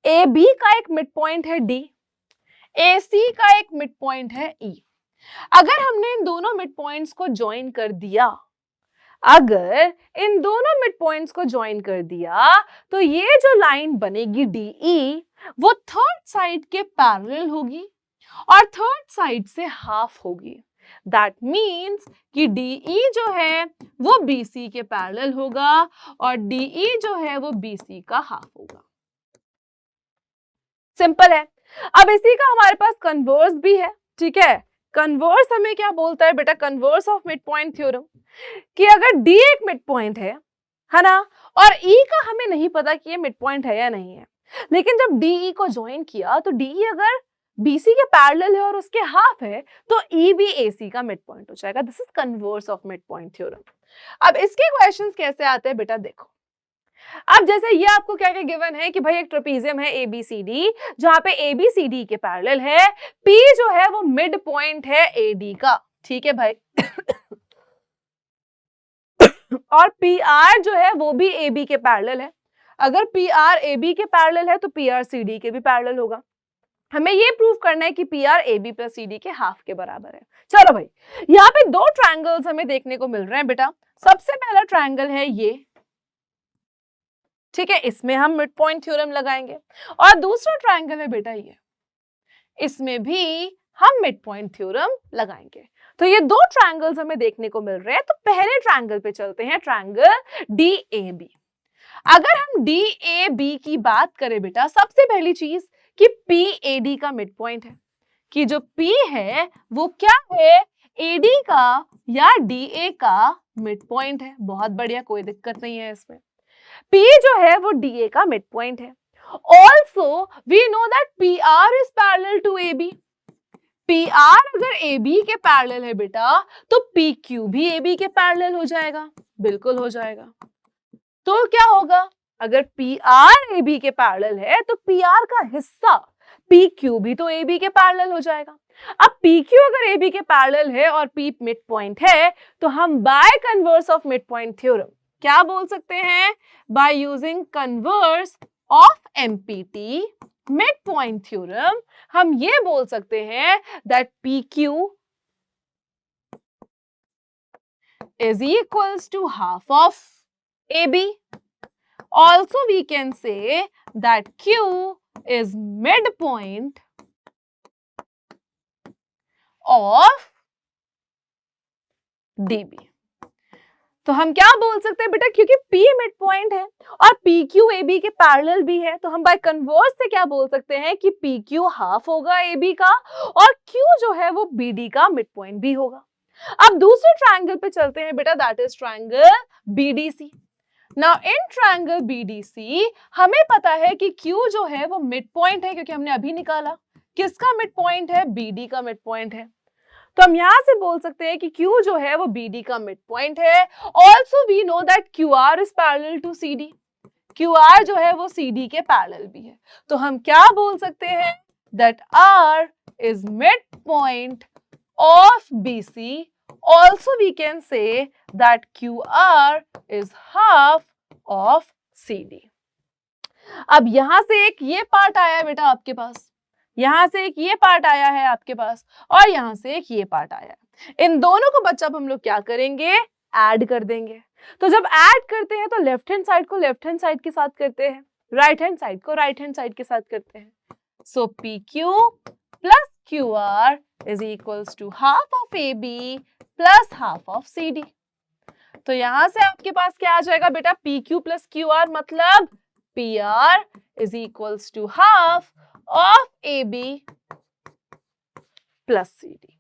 AB का एक मिड पॉइंट है D, AC का एक मिड पॉइंट है E। अगर हमने इन दोनों मिड पॉइंट्स को ज्वाइन कर दिया, अगर इन दोनों मिड पॉइंट्स को ज्वाइन कर दिया तो ये जो लाइन बनेगी DE वो थर्ड साइड के पैरेलल होगी और थर्ड साइड से हाफ होगी। दैट मीन्स कि DE जो है वो BC के पैरेलल होगा और DE जो है वो BC का हाफ होगा। सिंपल है। अब इसी का हमारे पास कन्वर्स भी है, ठीक है। कन्वर्स हमें क्या बोलता है बेटा, converse of mid point theorem, कि अगर D एक मिड पॉइंट है ना, और E का हमें नहीं पता कि ये मिड पॉइंट है या नहीं है, लेकिन जब DE को ज्वाइन किया तो DE अगर BC के पैरेलल है और उसके हाफ है तो E भी AC का मिड पॉइंट हो जाएगा। This is converse of mid point theorem. अब इसके क्वेश्चंस कैसे आते हैं बेटा देखो। अब जैसे ये आपको क्या क्या गिवन है कि भाई एक ट्रेपीजियम है ABCD, जहां पे ABCD के पैरेलल है, P जो है वो मिड पॉइंट है AD का, ठीक है भाई और PR जो है वो भी AB के पैरेलल है। अगर PR AB के पैरेलल है तो PR CD के भी पैरेलल होगा। हमें ये प्रूव करना है कि PR AB प्लस CD के हाफ के बराबर है। चलो भाई, यहाँ पे दो ट्रायंगल्स हमें देखने को मिल रहे हैं बेटा। सबसे पहला ट्रायंगल है ये, ठीक है, इसमें हम मिड पॉइंट थ्योरम लगाएंगे। और दूसरा ट्रायंगल है बेटा ये, इसमें भी हम मिड पॉइंट थ्योरम लगाएंगे। तो ये दो ट्रायंगल्स हमें देखने को मिल रहे हैं। तो पहले ट्रायंगल पे चलते हैं, ट्रायंगल DAB। अगर हम DAB की बात करें बेटा, सबसे पहली चीज कि PAD का मिड पॉइंट है, कि जो P है वो क्या है AD का या DA का मिड पॉइंट है। बहुत बढ़िया, कोई दिक्कत नहीं है इसमें। P जो है वो DA का मिड पॉइंट है। Also we know that PR is parallel to AB। PR अगर AB के पैरेलल है बेटा तो PQ भी AB के पैरेलल हो जाएगा, बिल्कुल हो जाएगा। तो क्या होगा, अगर PR AB के पैरेलल है तो PR का हिस्सा PQ भी तो AB के पैरेलल हो जाएगा। अब PQ अगर AB के पैरेलल है और P मिड पॉइंट है तो हम by converse of mid point theorem क्या बोल सकते हैं, by using converse of MPT mid point theorem हम ये बोल सकते हैं that PQ is equals to half of AB. Also we can say that Q is midpoint of DB। तो हम क्या बोल सकते हैं बेटा, क्योंकि P मिड पॉइंट है और PQ AB के पैरेलल भी है, तो हम बाय कन्वर्स से क्या बोल सकते हैं कि PQ हाफ होगा AB का और Q जो है वो BD का मिड पॉइंट भी होगा। अब दूसरे ट्रायंगल पे चलते हैं बेटा, that is triangle BDC। Now in triangle BDC हमें पता है कि Q जो है वो मिड पॉइंट है, क्योंकि हमने अभी निकाला। किसका मिड पॉइंट है? BD का मिड पॉइंट है। तो हम यहां से बोल सकते हैं कि Q जो है वो BD का मिड पॉइंट है। Also we know that QR is parallel to CD। QR जो है वो CD के पैरेलल भी है। तो हम क्या बोल सकते हैं? That R is mid point of BC। Also we can say that QR is half of CD। अब यहां से एक ये पार्ट आया बेटा आपके पास, यहां से एक ये पार्ट आया है आपके पास, और यहां से एक ये पार्ट आया है। इन दोनों को बच्चा हम लोग क्या करेंगे? ऐड कर देंगे। तो जब ऐड करते हैं तो लेफ्ट हैंड साइड को लेफ्ट हैंड साइड के साथ करते हैं, राइट हैंड साइड को राइट हैंड साइड के साथ करते हैं। So PQ plus QR is equals to half of AB plus half of CD। तो यहां से आपके पास क्या आ जाएगा बेटा? PQ प्लस QR मतलब PR is equals to half of AB plus CD।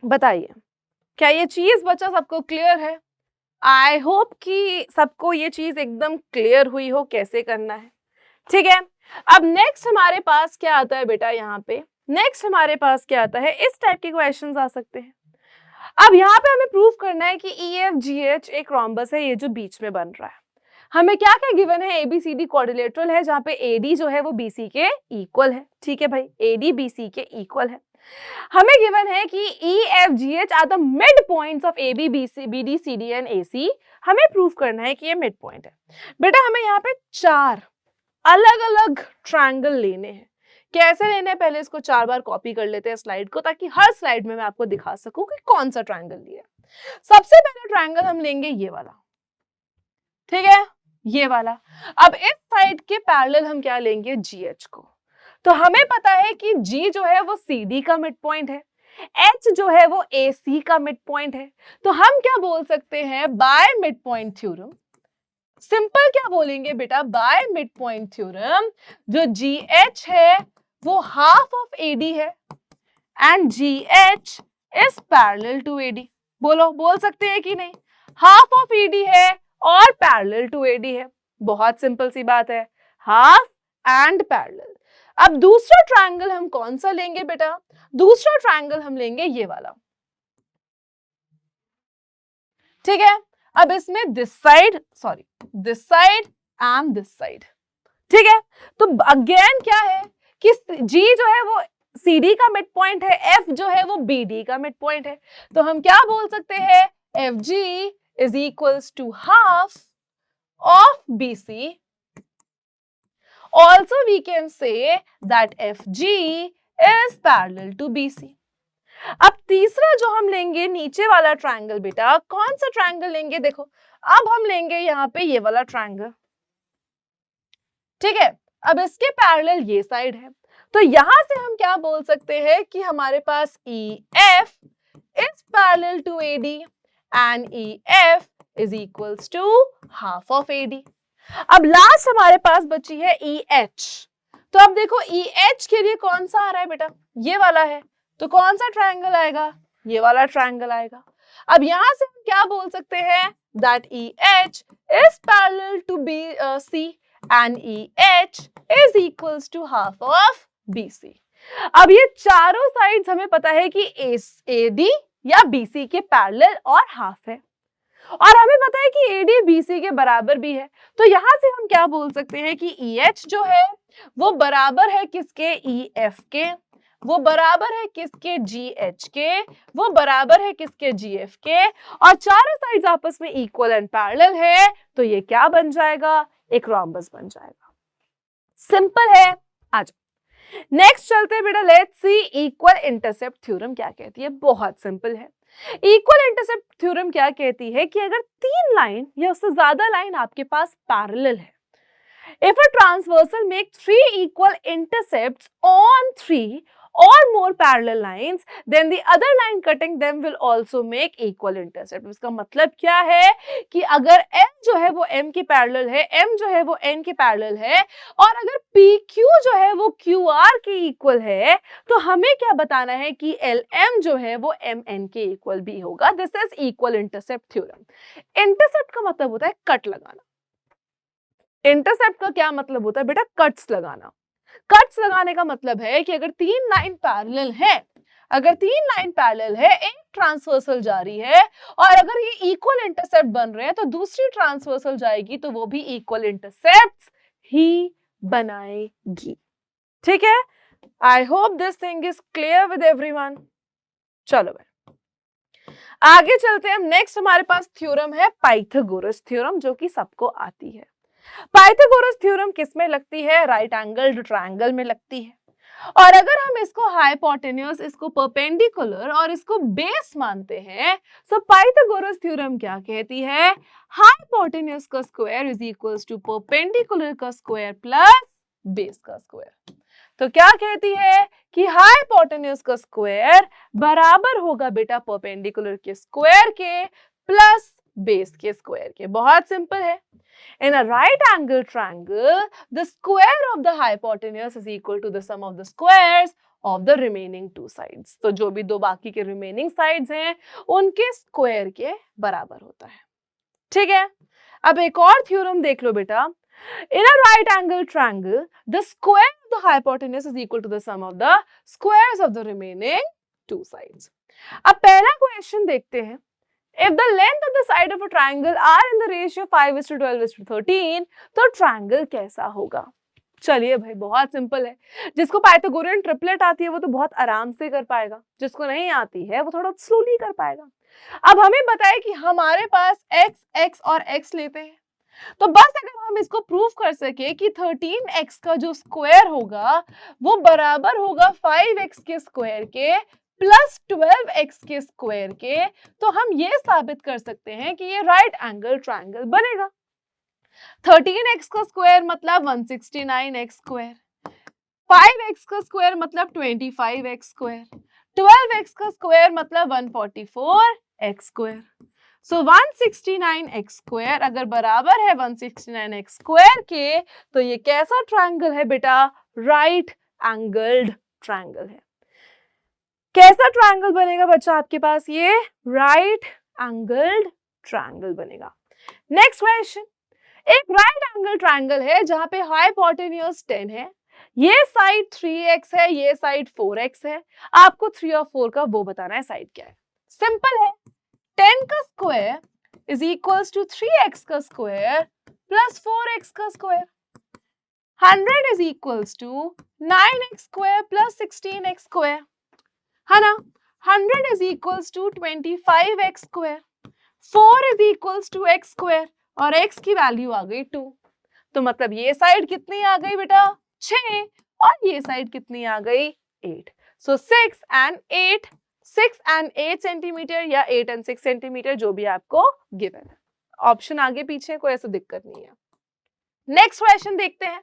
बताइए क्या ये चीज बच्चा सबको क्लियर है? आई होप कि सबको ये चीज एकदम क्लियर हुई हो कैसे करना है। ठीक है, अब नेक्स्ट हमारे पास क्या आता है बेटा? यहाँ पे नेक्स्ट हमारे पास क्या आता है? इस टाइप के क्वेश्चंस आ सकते हैं। अब यहाँ पे हमें प्रूव करना है कि EFGH एक रोम्बस है, ये जो बीच में बन रहा है। हमें क्या क्या गिवन है? ABCD क्वाड्रिलेटरल है, जहाँ पे AD जो है वो BC के इक्वल है। ठीक है भाई, AD BC के इक्वल है। हमें गिवन है कि EFGH are the mid points of AB BD CD and AC। हमें प्रूव करना है कि ये मिड पॉइंट है। बेटा हमें यहाँ पे 4 अलग अलग ट्रायंगल लेने हैं। कैसे लेने हैं? पहले इसको 4 बार कॉपी कर लेते हैं स्लाइड को, ताकि हर स्लाइड में मैं आपको दिखा सकूं कि कौन सा ट्रायंगल लिया। सबसे पहला ट्रायंगल हम लेंगे ये वाला, ठीक है, ये वाला। अब इस साइड के पैरेलल हम क्या लेंगे? GH को। तो हमें पता है कि G जो है वो CD का मिड पॉइंट है, H जो है वो AC का मिड पॉइंट है। तो हम क्या बोल सकते हैं? By mid point theorem. Simple क्या बोलेंगे बेटा? बाय मिड पॉइंट थ्योरम जो GH है वो हाफ ऑफ AD है and GH is parallel to AD। बोलो, बोल सकते हैं कि नहीं? हाफ ऑफ AD है और पैरेलल टू AD है। बहुत सिंपल सी बात है, हाफ एंड पैरेलल। अब दूसरा ट्रायंगल हम कौन सा लेंगे बेटा? दूसरा ट्रायंगल हम लेंगे ये वाला, ठीक है। अब इसमें this side and this side, ठीक है। तो अगेन क्या है कि G जो है वो CD का मिड पॉइंट है, F जो है वो BD का मिड पॉइंट है। तो हम क्या बोल सकते हैं? FG is equals to half of BC। Also we can say that FG is parallel to BC। अब तीसरा जो हम लेंगे नीचे वाला ट्रायंगल बेटा, कौन सा ट्रायंगल लेंगे? देखो अब हम लेंगे यहाँ पे ये वाला ट्रायंगल, ठीक है। अब इसके पैरेलल ये साइड है, तो यहां से हम क्या बोल सकते हैं कि हमारे पास EF is parallel to AD and EF is equals to half of AD। अब लास्ट हमारे पास बची है EH। तो अब देखो EH के लिए कौन सा आ रहा है बेटा? ये वाला है। तो कौन सा ट्रायंगल आएगा? ये वाला ट्रायंगल आएगा। अब यहां से हम क्या बोल सकते हैं? That EH is parallel to BC and EH is equals to half of BC। अब ये चारों साइड्स हमें पता है कि AD या BC के पैरेलल और हाफ है, और हमें पता है कि AD BC के बराबर भी है। तो यहां से हम क्या बोल सकते हैं कि EH जो है वो बराबर है किसके? EF के। वो बराबर है किसके? GH के। वो बराबर है किसके? GF के। और चारों साइड्स आपस में इक्वल एंड पैरेलल है, तो ये क्या बन जाएगा? एक रोम्बस बन जाएगा। सिंपल है। आज नेक्स्ट चलते हैं बेटा, let's see equal intercept theorem क्या कहती है। बहुत सिंपल है। इक्वल इंटरसेप्ट थ्योरम क्या कहती है कि अगर 3 लाइन या उससे ज्यादा लाइन आपके पास पैरेलल है, if a transversal make 3 equal intercepts on 3 or more parallel lines, then the other line cutting them will also make equal intercept. इसका मतलब क्या है कि अगर M जो है वो M के पैरेलल है, M जो है वो N के पैरेलल है, और अगर PQ जो है वो QR के इक्वल है, तो हमें क्या बताना है कि LM जो है वो MN के इक्वल भी होगा. This is equal intercept theorem. Intercept का मतलब होता है कट लगाना. इंटरसेप्ट का क्या मतलब होता है बेटा? कट्स लगाना. कट्स लगाने का मतलब है कि अगर तीन लाइन पैरेलल है, एक ट्रांसवर्सल जा रही है, और अगर ये इक्वल इंटरसेप्ट बन रहे हैं, तो दूसरी ट्रांसवर्सल जाएगी तो वो भी इक्वल इंटरसेप्ट्स ही बनाएगी. ठीक है? I hope this thing is clear with everyone. चलो भाई आगे चलते हैं. हम नेक्स्ट हमारे पास थ्योरम है पाइथागोरस थ्योरम, जो कि सबको आती है. पाइथागोरस थ्योरम किस में लगती है? राइट एंगल्ड ट्रायंगल में लगती है. और अगर हम इसको हाइपोटेन्यूस, इसको परपेंडिकुलर और इसको बेस मानते हैं, तो पाइथागोरस थ्योरम क्या कहती है? हाइपोटेन्यूस का square is equals to perpendicular का स्क्वायर प्लस बेस का स्क्वायर. तो क्या कहती है कि हाइपोटेन्यूस का स्क्वायर बराबर होगा बेटा परपेंडिकुलर के स्क्वायर के प्लस बेस के स्क्वायर के. बहुत सिंपल है. In a right angle triangle, the square of the hypotenuse is equal to the sum of the squares of the remaining two sides. तो जो भी दो बाकी के remaining sides हैं, उनके square के बराबर होता है. ठीक है? अब एक और थ्योरम देख लो बेटा. In a right angle triangle, the square of the hypotenuse is equal to the sum of the squares of the remaining two sides. अब पहला क्वेश्चन देखते हैं. If the length of the side of a triangle are in the ratio 5:12:13, तो ट्रायंगल कैसा होगा? चलिए भाई बहुत सिंपल है. जिसको पाइथागोरियन ट्रिपलेट आती है वो तो बहुत आराम से कर पाएगा, जिसको नहीं आती है वो थोड़ा स्लोली कर पाएगा. अब हमें बताए कि हमारे पास x और x लेते हैं, तो बस अगर हम इसको प्रूव कर सके कि 13x का जो स्क्वायर होगा वो बराबर होगा 5x के स्क्वायर के प्लस 12x के स्क्वायर के, तो हम ये साबित कर सकते हैं कि ये राइट एंगल ट्रायंगल बनेगा. 13x का स्क्वायर मतलब 169x स्क्वायर, 5x का स्क्वायर मतलब 25x स्क्वायर, 12x का स्क्वायर मतलब 144x स्क्वायर. सो 169x स्क्वायर अगर बराबर है 169x स्क्वायर के, तो ये कैसा ट्रायंगल है बेटा? राइट एंगल्ड ट्रायंगल है. कैसा ट्रायंगल बनेगा बच्चा आपके पास? ये राइट एंगल्ड ट्रायंगल बनेगा. Next question. एक राइट एंगल ट्रायंगल है जहां पे हाइपोटेन्यूस 10 है, ये साइड 3x है, ये साइड 4x है. आपको 3 और 4 का वो बताना है साइड क्या है. सिंपल है. 10 का square is equals to 3x का स्क्वायर प्लस 4x का square. 100 is equals to 9x square plus 16x square है ना. 100 is equals to 25x square, 4 is equals to x square और x की वैल्यू आ गई 2. तो मतलब ये साइड कितनी आ गई बेटा? 6 और ये साइड कितनी आ गई? 8. सो 6 and 8 सेंटीमीटर या 8 and 6 सेंटीमीटर जो भी आपको गिवन है. ऑप्शन आगे पीछे कोई ऐसा दिक्कत नहीं है. नेक्स्ट क्वेश्चन देखते हैं.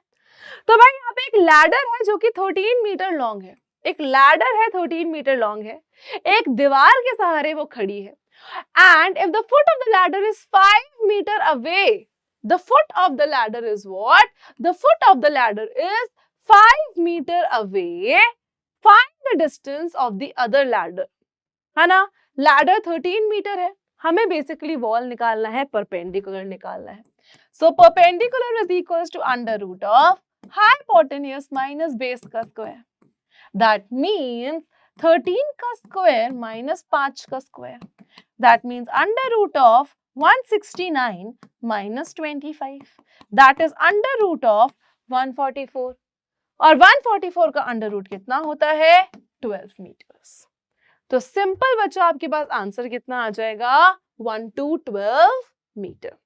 तो भाई यहाँ पे एक लैडर है जो कि 13 मीटर लॉन्ग है. एक लैडर है 13 मीटर लॉन्ग है, एक दीवार के सहारे वो खड़ी है. And if the foot of the ladder is 5 metre away, the foot of the ladder is what? The foot of the ladder is 5 metre away. Find the distance of the other ladder. है ना. लैडर 13 मीटर है, हमें बेसिकली वॉल निकालना है, परपेंडिकुलर निकालना है. So perpendicular is equals to under root of hypotenuse minus base का स्क्वायर. That means 13 का स्क्वायर माइनस 5 का square. That means under root of 169 minus 25. That is under root of 144. और 144 का अंडर रूट कितना होता है? 12 मीटर्स. तो सिंपल बच्चा आपके पास आंसर कितना आ जाएगा? 1 to 12 मीटर.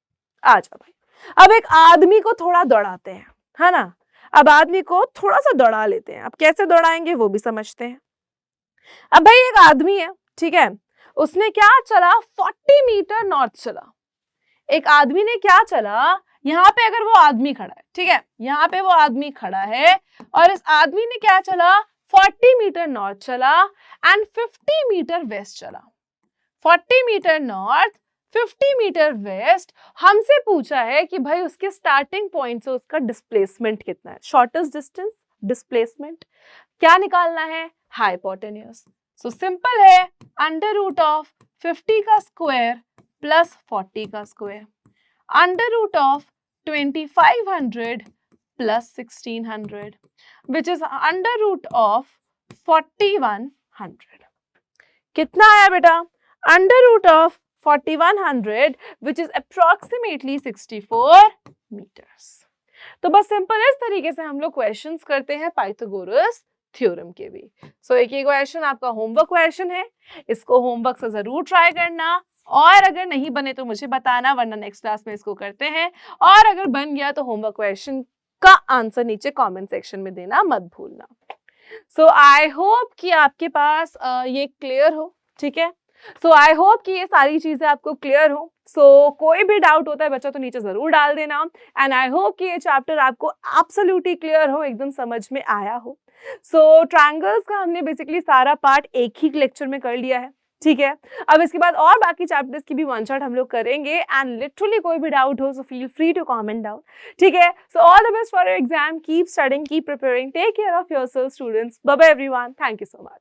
आ जाओ भाई. अब एक आदमी को थोड़ा दौड़ाते हैं, है ना. अब आदमी को थोड़ा सा दौड़ा लेते हैं. अब कैसे दौड़ाएंगे वो भी समझते हैं. अब भाई एक आदमी है, ठीक है, उसने क्या चला? 40 मीटर नॉर्थ चला. एक आदमी ने क्या चला? यहाँ पे अगर वो आदमी खड़ा है, ठीक है, यहाँ पे वो आदमी खड़ा है और इस आदमी ने क्या चला? 40 मीटर नॉर्थ चला एंड 50 मीटर वेस्ट चला। 40 मीटर नॉर्थ 50 मीटर वेस्ट, हमसे पूछा है कि भाई उसके स्टार्टिंग पॉइंट से उसका डिस्प्लेसमेंट कितना है, शॉर्टेस्ट डिस्टेंस डिस्प्लेसमेंट क्या निकालना है, हाइपोटेन्यूज। सो सिंपल है, अंडर रूट ऑफ 50 का स्क्वायर प्लस 40 का square, under root of 2500 plus 1600 which is under root of 4100। कितना आया बेटा, under root of 4100 which is approximately 64 metres. तो बस सिंपल इस तरीके से हम लोग क्वेश्चंस करते हैं पाइथागोरस थ्योरम के भी। सो एक ही क्वेश्चन आपका होमवर्क क्वेश्चन है, इसको होमवर्क से जरूर ट्राई करना, और अगर नहीं बने तो मुझे बताना, वरना नेक्स्ट क्लास में इसको करते हैं, और अगर बन गया तो होमवर्क क्वेश्चन का आंसर नीचे कमेंट सेक्शन में देना मत भूलना। सो आई होप कि आपके पास ये क्लियर हो, ठीक है। सो आई होप कि ये सारी चीजें आपको क्लियर हो। सो कोई भी डाउट होता है बच्चा तो नीचे जरूर डाल देना, एंड आई होप कि ये चैप्टर आपको एब्सोल्युटली क्लियर हो, एकदम समझ में आया हो। सो ट्रायंगल्स का हमने बेसिकली सारा पार्ट एक ही लेक्चर में कर लिया है, ठीक है। अब इसके बाद और बाकी चैप्टर्स की भी वन शॉट हम लोग करेंगे, एंड लिटरली कोई भी डाउट हो so feel free to comment down, ठीक है। So all the best for your exam, keep studying, keep preparing, take care of yourself students, bye bye everyone, thank you so much.